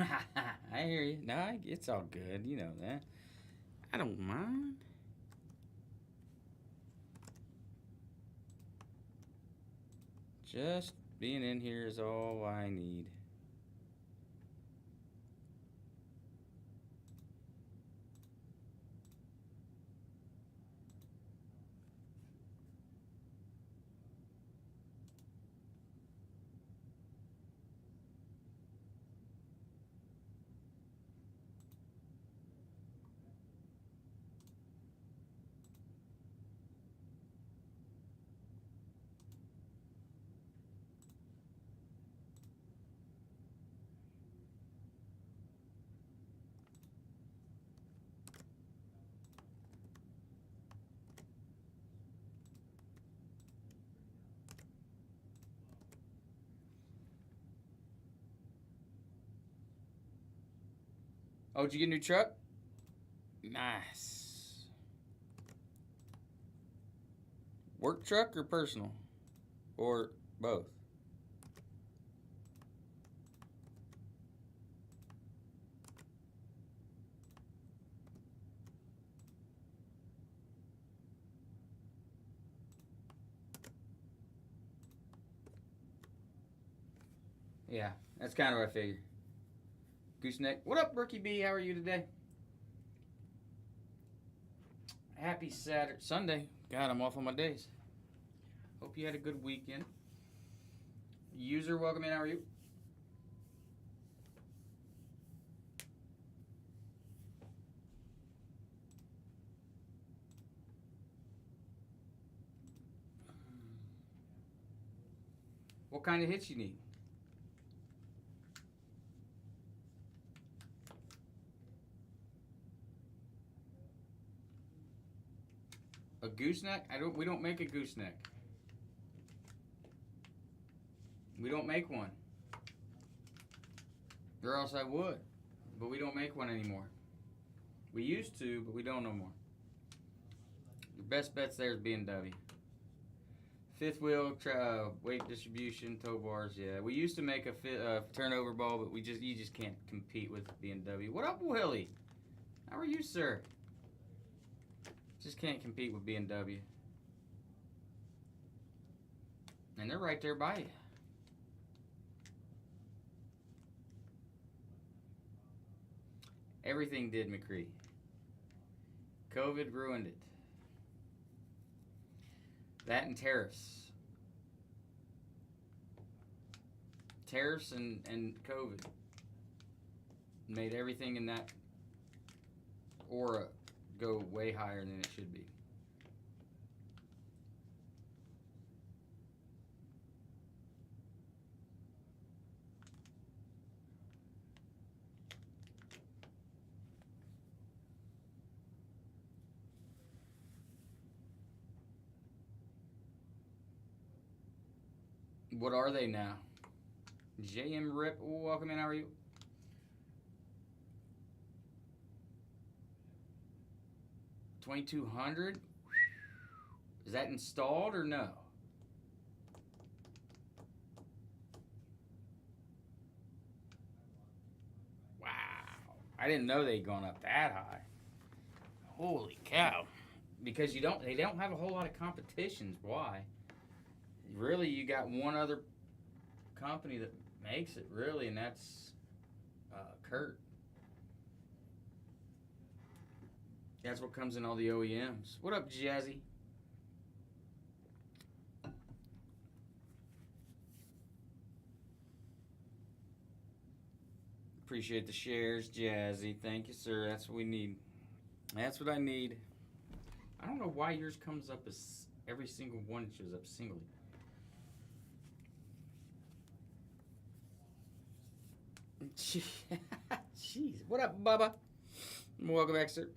I hear you. No, it's all good. You know that. I don't mind. Just being in here is all I need. Oh, did you get a new truck? Nice. Work truck or personal? Or both? Yeah, that's kind of what I figured. Gooseneck. What up, Rookie B? How are you today? Happy Saturday. Sunday. God, I'm off on my days. Hope you had a good weekend. User, welcome in. How are you? What kind of hits you need? A gooseneck? We don't make a gooseneck. We don't make one. Or else I would. But we don't make one anymore. We used to, but we don't no more. The best bets there is BMW. Fifth wheel, weight distribution, tow bars. Yeah, we used to make a turnover ball, but you just can't compete with BMW. What up, Willie? How are you, sir? Just can't compete with BMW. And they're right there by you. Everything did, McCree. COVID ruined it. That and tariffs. Tariffs and COVID made everything in that aura go way higher than it should be. What are they now? JM Rip, welcome in. How are you? $2,200. Is that installed or no? Wow, I didn't know they'd gone up that high. Holy cow! Because they don't have a whole lot of competitions. Why? Really, you got one other company that makes it, really, and that's Kurt. That's what comes in all the OEMs. What up, Jazzy? Appreciate the shares, Jazzy. Thank you, sir. That's what we need. That's what I need. I don't know why yours comes up as every single one shows up singly. Jeez. What up, Bubba? Welcome back, sir.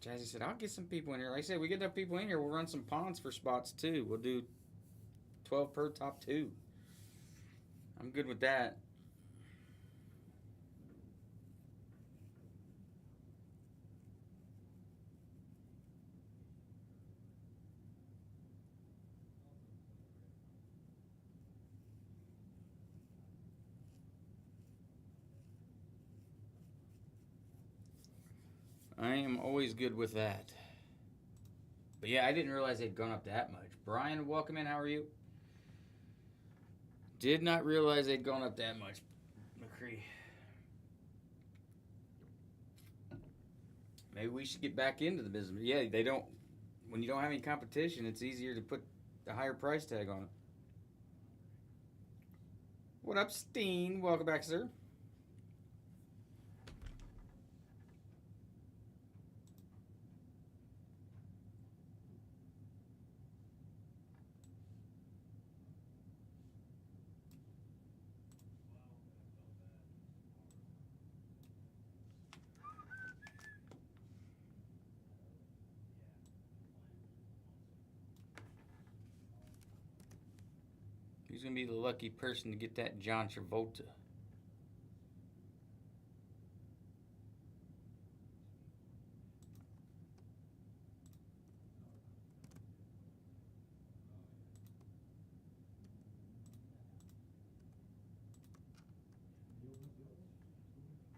Jazzy said, I'll get some people in here. Like I said, we get enough people in here, we'll run some pawns for spots, too. We'll do 12 per top 2. I'm good with that. I am always good with that. But yeah, I didn't realize they'd gone up that much. Brian, welcome in. How are you? Did not realize they'd gone up that much, McCree. Maybe we should get back into the business. Yeah, they don't. When you don't have any competition, it's easier to put a higher price tag on it. What up, Steen? Welcome back, sir. Who's going to be the lucky person to get that John Travolta?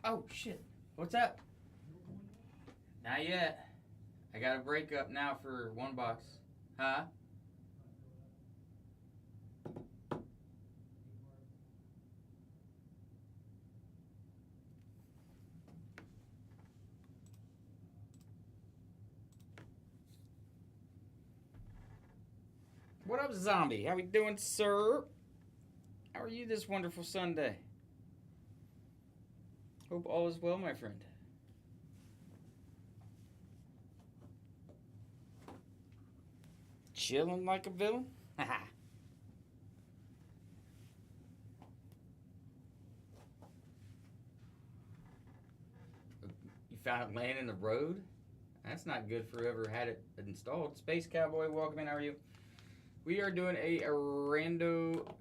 Oh, shit. What's up? Not yet. I got a breakup now for one box. Huh? What up, Zombie? How we doing, sir? How are you this wonderful Sunday? Hope all is well, my friend. Chilling like a villain? Haha. You found it laying in the road? That's not good for whoever had it installed. Space Cowboy, welcome in. How are you? We are doing a rando.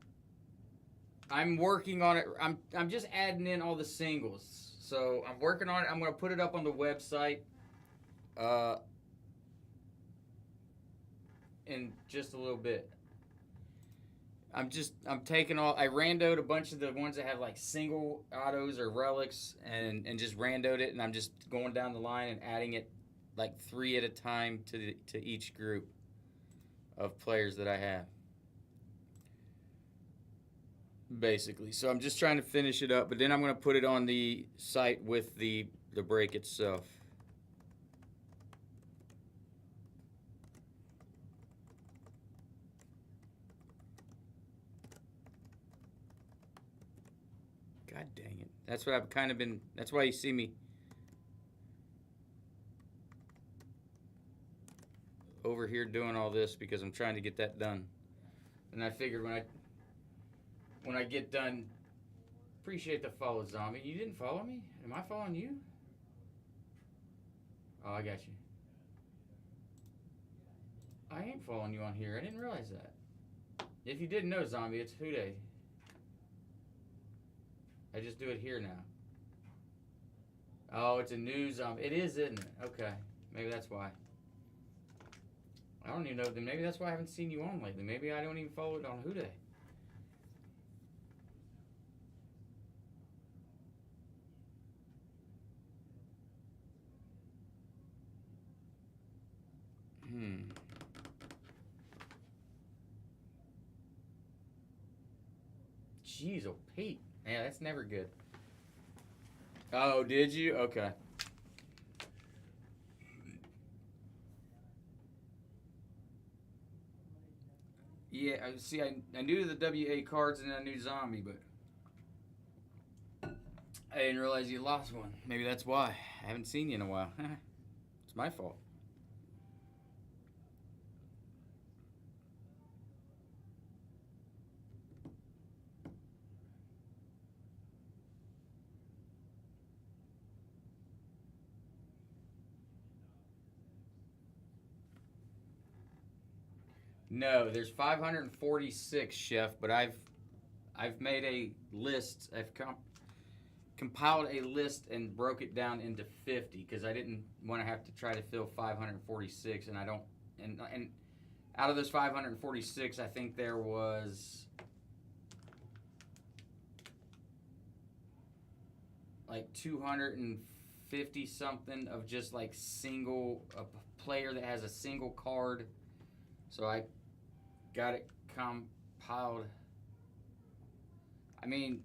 I'm working on it. I'm just adding in all the singles. So I'm working on it. I'm going to put it up on the website in just a little bit. I'm taking all. I randoed a bunch of the ones that have like single autos or relics and just randoed it, and I'm just going down the line and adding it like 3 at a time to each group of players that I have. Basically. So I'm just trying to finish it up, but then I'm going to put it on the site with the the break itself. God dang it. That's what I've kind of been, that's why you see me over here doing all this, because I'm trying to get that done. And I figured when I get done, appreciate the follow, Zombie. You didn't follow me? Am I following you? Oh, I got you. I ain't following you on here. I didn't realize that. If you didn't know, Zombie, it's Houday. I just do it here now. Oh, it's a new Zombie. It is, isn't it? Okay. Maybe that's why. I don't even know. Maybe that's why I haven't seen you on lately. Maybe I don't even follow it on Houday. Jeez, oh Pete. Yeah, that's never good. Oh, did you? Okay. Yeah, see, I knew the WA cards and I knew Zombie, but I didn't realize you lost one. Maybe that's why. I haven't seen you in a while. It's my fault. No, there's 546, Chef, but I've made a list. I've compiled a list and broke it down into 50 because I didn't want to have to try to fill 546, and I don't. And out of those 546, I think there was like 250 something of just like a player that has a single card. So I got it compiled. I mean,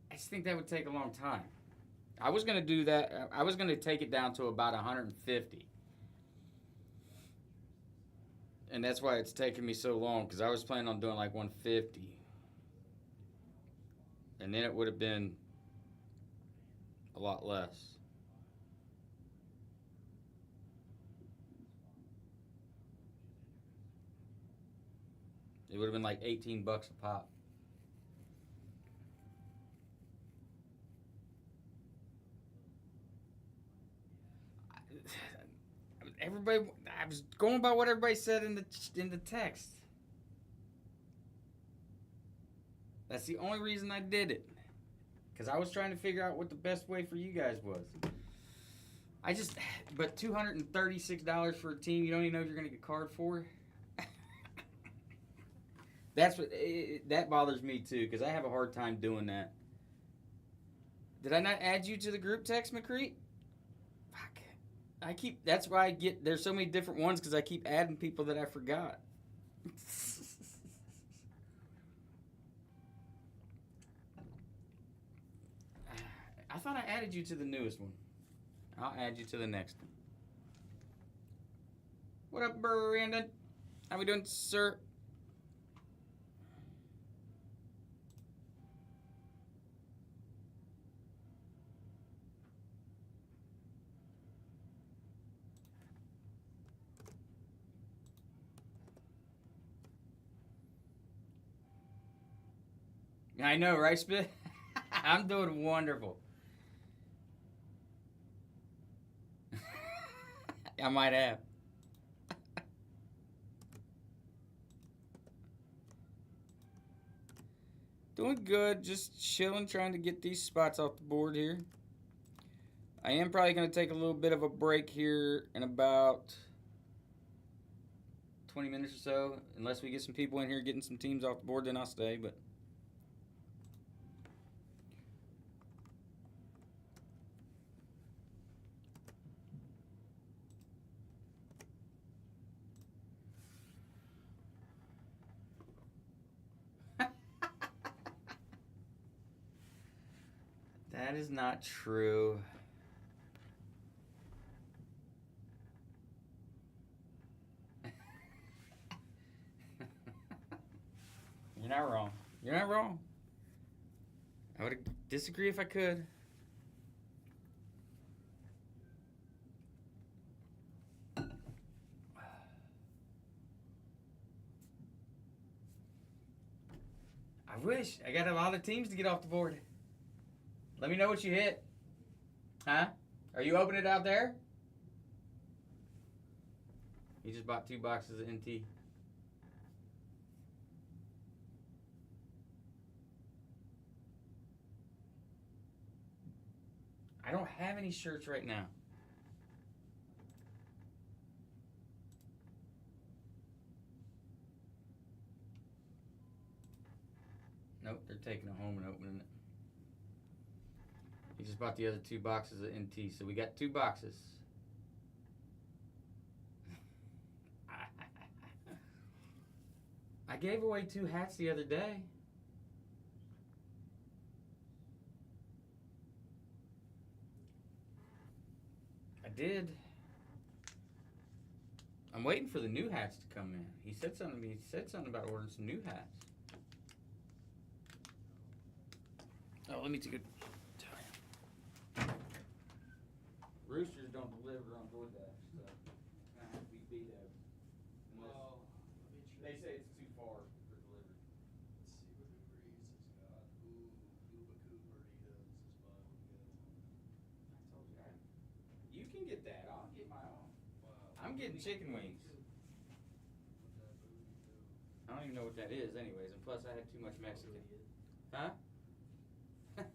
I just think that would take a long time. I was going to do that. I was going to take it down to about 150. And that's why it's taken me so long, because I was planning on doing like 150. And then it would have been a lot less. It would have been like $18 a pop. Everybody, I was going by what everybody said in the text. That's the only reason I did it, because I was trying to figure out what the best way for you guys was. But $236 for a team you don't even know if you're gonna get card for. That bothers me too, because I have a hard time doing that. Did I not add you to the group text, McCree? Fuck. That's why there's so many different ones, because I keep adding people that I forgot. I thought I added you to the newest one. I'll add you to the next one. What up, Brandon? How we doing, sir? I know, right, Spit? I'm doing wonderful. I might have. Doing good, just chilling, trying to get these spots off the board here. I am probably going to take a little bit of a break here in about 20 minutes or so. Unless we get some people in here getting some teams off the board, then I'll stay, but... That is not true. You're not wrong. You're not wrong. I would disagree if I could. I wish. I got a lot of teams to get off the board. Let me know what you hit. Huh? Are you opening it out there? He just bought 2 boxes of NT. I don't have any shirts right now. Nope, they're taking it home and opening it. He just bought the other 2 boxes of NT, so we got 2 boxes. I gave away 2 hats the other day. I did. I'm waiting for the new hats to come in. He said something. He said something about ordering some new hats. Oh, let me take a. Roosters don't deliver on DoorDash, so we beat up. Well, They say it's too far for delivery. let's see what Uber Eats has got. Ooh, Ubaku burritos is buy one get one. I told you that. You can get that. I'll get my own. Wow. I'm getting chicken wings. What'd that booty do? I don't even know what that is, anyways. And plus, I had too much Mexican. Huh? Jersey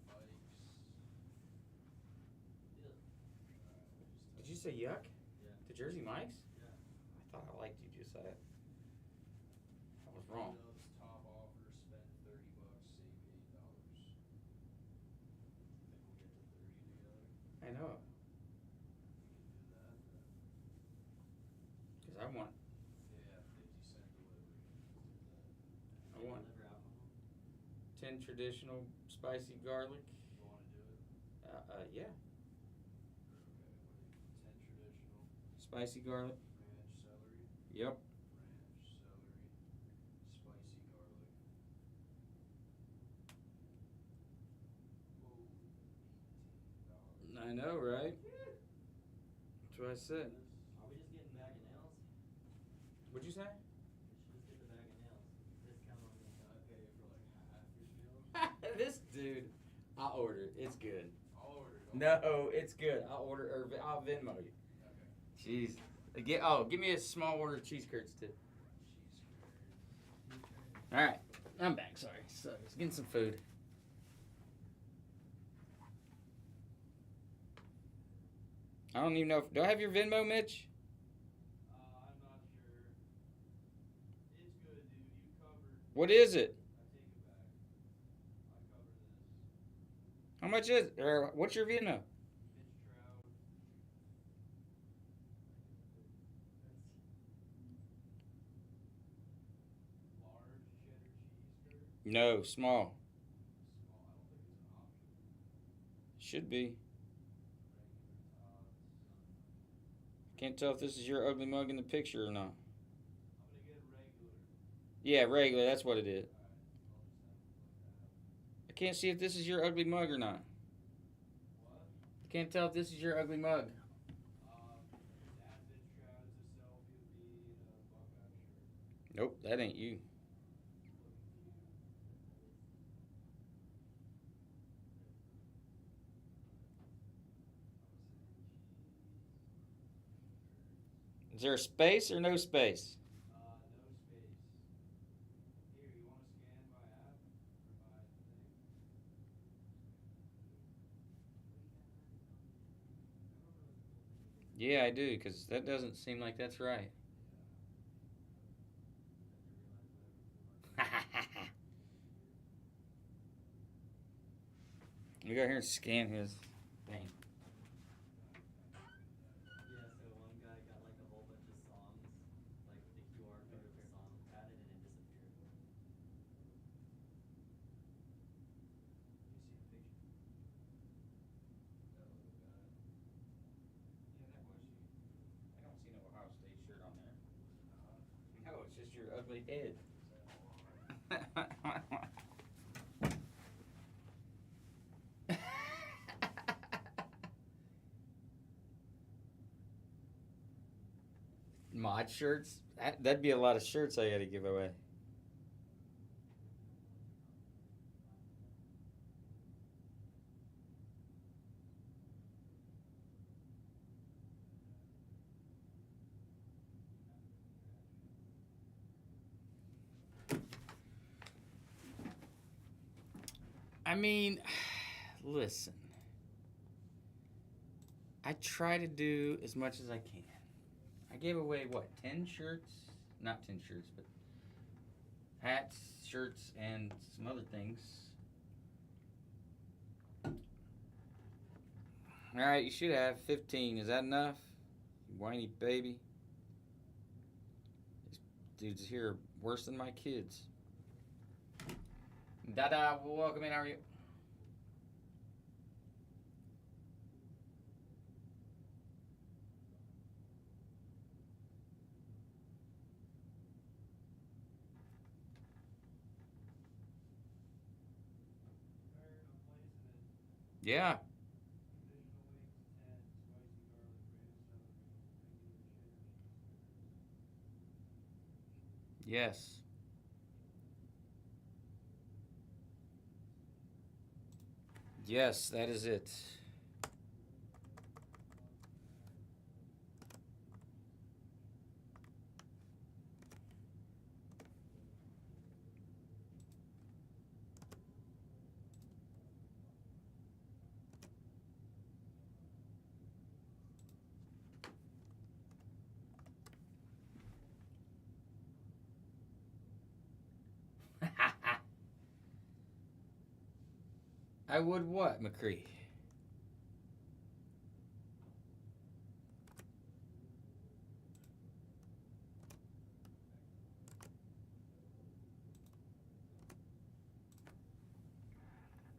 Mike's. Did you say yuck? Yeah. To Jersey Mike's? Yeah. I thought I liked you just said it. I was wrong. Burritos top offer, spend $30, save $8. Think we'll get to 30 together? I know. We can do that then. Because I want. Yeah, 50-cent delivery. Let's do that. I want Deliver alcohol? 10 traditional spicy garlic. You wanna do it? Yeah. Okay, what do you, 10 traditional, Spicy garlic. ranch celery, Yep. ranch celery, spicy garlic. Whoa, $18. I know, right? That's what I said. Are we just getting bag of nails? What'd you say? We should just get the bag of nails. Discount on me. Can I pay for like half your meal? This dude, I'll order. It's good. I'll order it. No, it's good. I'll order, or I'll Venmo you. Okay. Jeez. Give me a small order of cheese curds too. Cheese curd. All right, I'm back. Sorry, so I was getting some food. I don't even know if do I have your Venmo, Mitch? I'm not sure. It's good, dude. You covered. What is it? I take it back. I cover this. How much is? Or what's your Venmo? Mitch Trout. Large cheddar cheese curd. No, small. Small. I don't think it's an option. Should be. Regular tots. Can't tell if this is your ugly mug in the picture or not. I'm gonna get regular. Yeah, regular. That's what it is. Alright, I'll just have it like that. I can't see if this is your ugly mug or not. What? I can't tell if this is your ugly mug. Just add Mitch Trout as a selfie of me in a Buckeye shirt. Nope, that ain't you. Looking cute. Is there a space or no space? No space. Here, you want to scan by app or by thing? Yeah, I do, because that doesn't seem like that's right. We go here and scan his thing. Yeah, so one guy got like a whole bunch of songs, like the QR code of the song added and it disappeared. You see the picture? That little guy. Yeah, that was you. I don't see no Ohio State shirt on there. Was it not? No, it's just just your ugly head. Mod shirts? That'd be a lot of shirts I gotta give away. I mean, listen. I try to do as much as I can. I gave away, what, 10 shirts? Not 10 shirts, but hats, shirts, and some other things. Alright, you should have 15. Is that enough? You whiny baby. These dudes here are worse than my kids. Dada, welcome in. How are you? Yeah. Yes. Yes, that is it. I would what, McCree?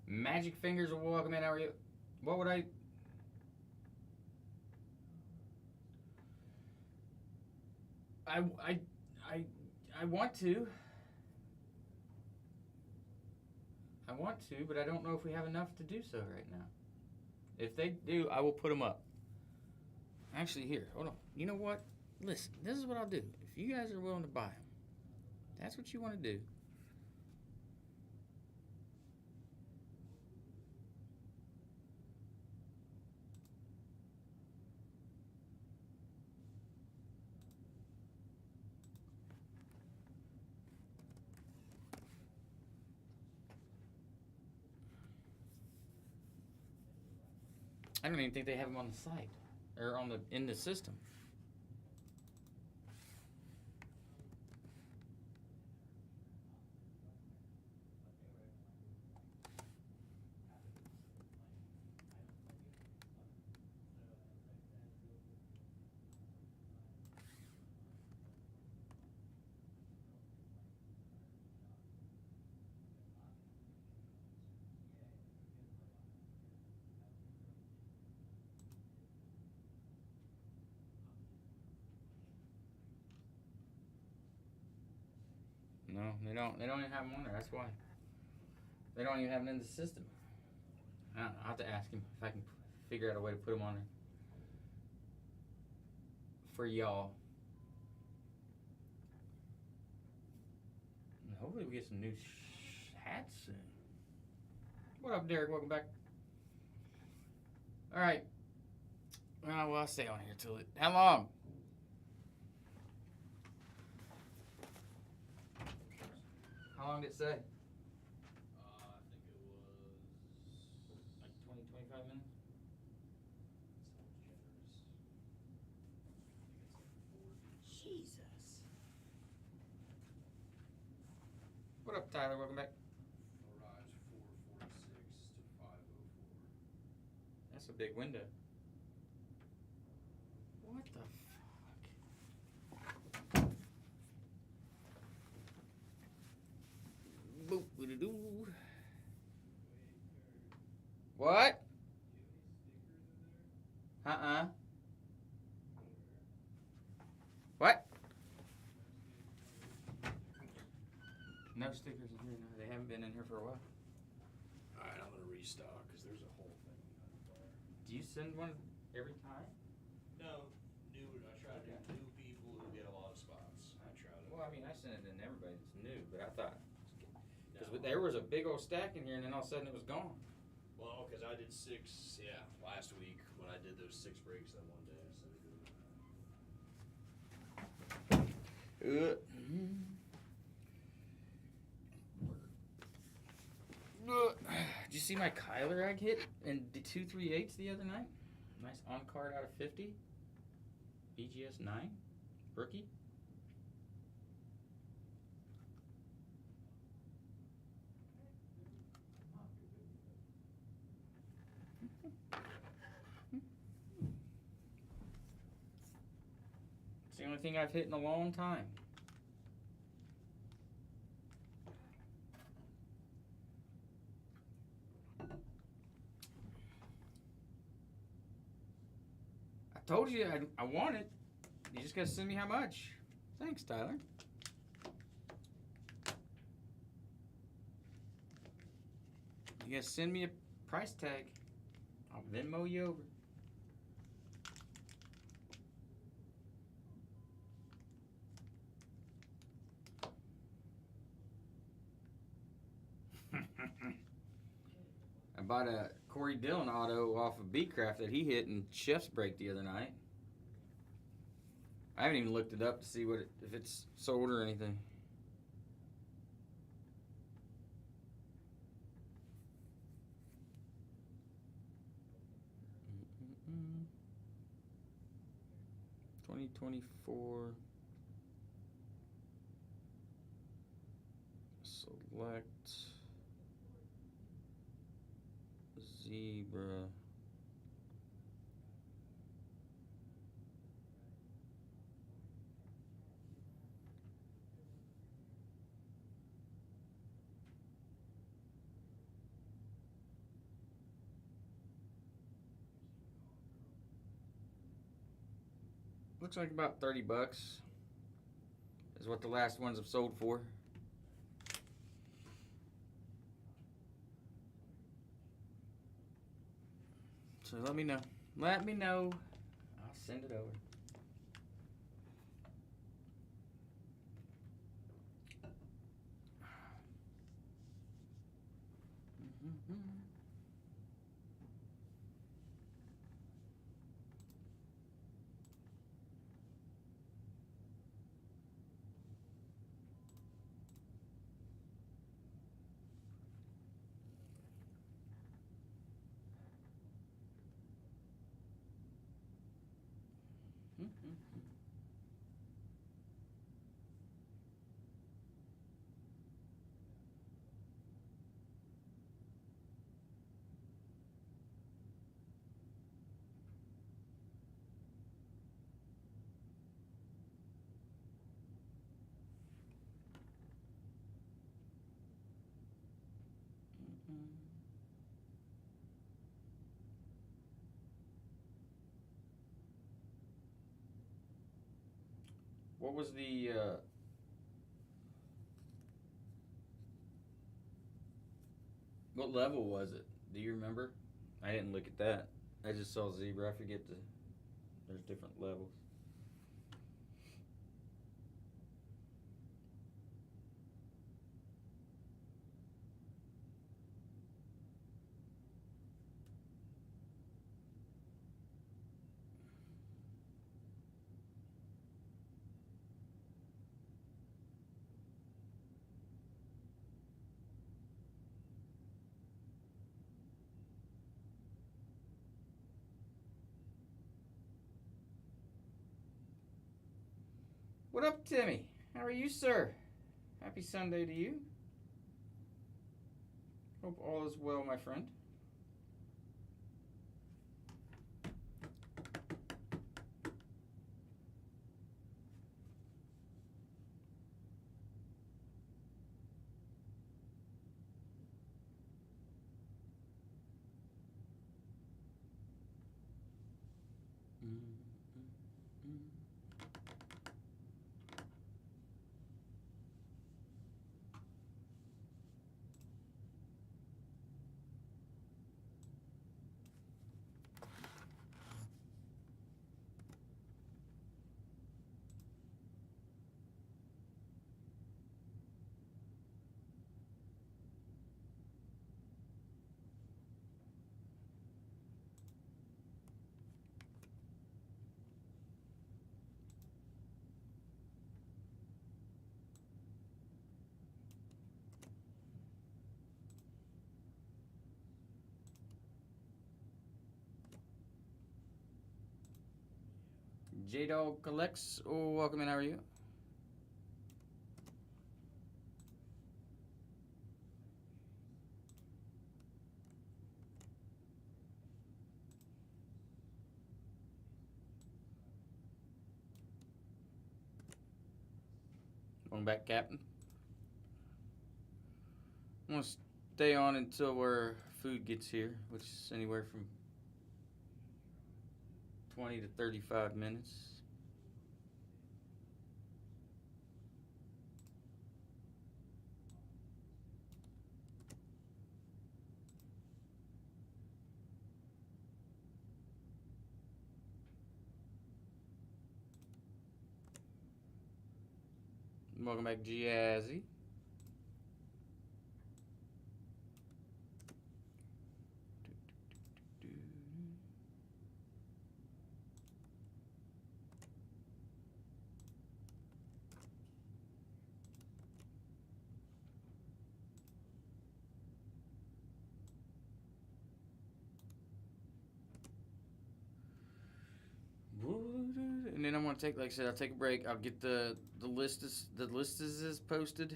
Magic fingers will welcome in. How are you? What would I? I want to. I want to, but I don't know if we have enough to do so right now. If they do, I will put them up. Actually, here, hold on. You know what? Listen, this is what I'll do. If you guys are willing to buy them, that's what you want to do. I don't even think they have them on the site or in the system. No, they don't. They don't even have them on there. That's why. They don't even have them in the system. I don't know. I'll have to ask him if I can figure out a way to put them on there for y'all. And hopefully we get some new hats soon. What up, Derek? Welcome back. All right. Well, I'll stay on here till it. How long? How long did it say? I think it was Like 20, 25 minutes? sounds generous. I think it's like 40. Jesus. What up, Tyler? Welcome back. Arrives 4:46 to 5:04. That's a big window. What the fuck? Boop-a-doo. What? What? No stickers in here. No, they haven't been in here for a while. Alright, I'm gonna restock, cause there's a whole thing there. Do you send one every time? No, I try to do new people who get a lot of spots. I try to. Well, I mean, I send it in everybody that's new, but I thought because No. there was a big old stack in here, and then all of a sudden it was gone. Well, cause I did 6, last week when I did those 6 breaks that one day. I said Did you see my Kyler egg hit in the 2 3/8 the other night? Nice on card out of 50. BGS 9 rookie. It's the only thing I've hit in a long time. I told you I want it. You just gotta send me how much. Thanks, Tyler. You gotta send me a price tag. I'll Venmo you over. I bought a Corey Dillon auto off of B-Craft that he hit in Chef's Break the other night. I haven't even looked it up to see if it's sold or anything. Mm-mm-mm. 2024 select zebra. Looks like about $30 is what the last ones have sold for. So let me know. Let me know. I'll send it over. What was the what level was it? Do you remember? I didn't look at that. I just saw zebra. I forget there's different levels. What up, Timmy? How are you, sir? Happy Sunday to you. Hope all is well, my friend. J-Dog Collects. Oh, welcome in. How are you? Going back, Captain. I'm going to stay on until where food gets here, which is anywhere from 20 to 35 minutes. Welcome back, Jazzy. And then I'm gonna take, like I said, I'll take a break. I'll get the list is posted.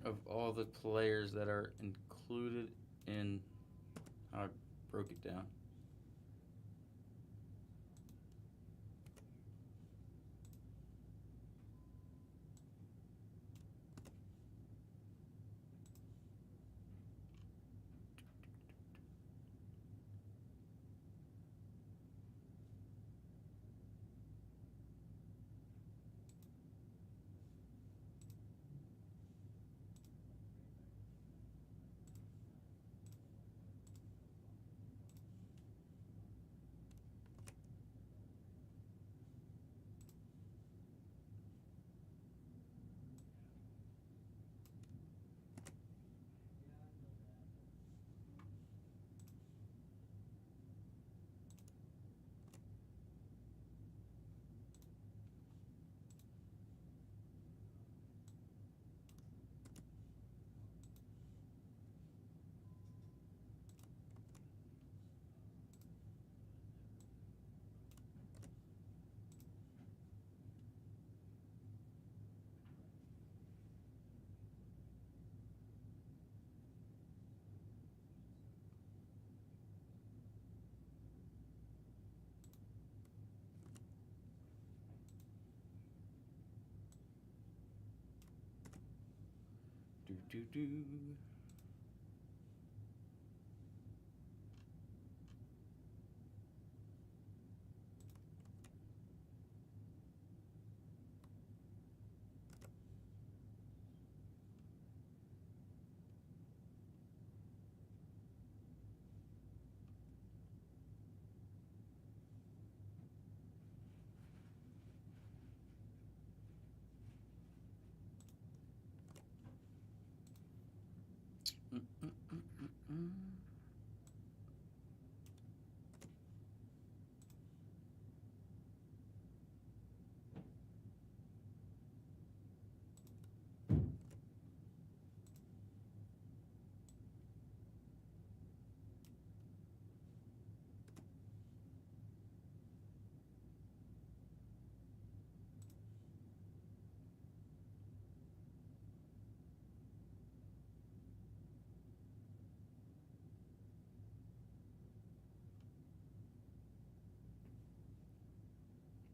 Of all the players that are included in how I broke it down. Do.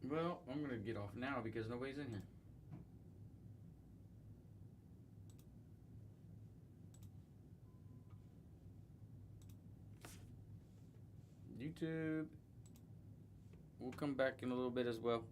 Well, I'm gonna get off now because nobody's in here. YouTube. We'll come back in a little bit as well.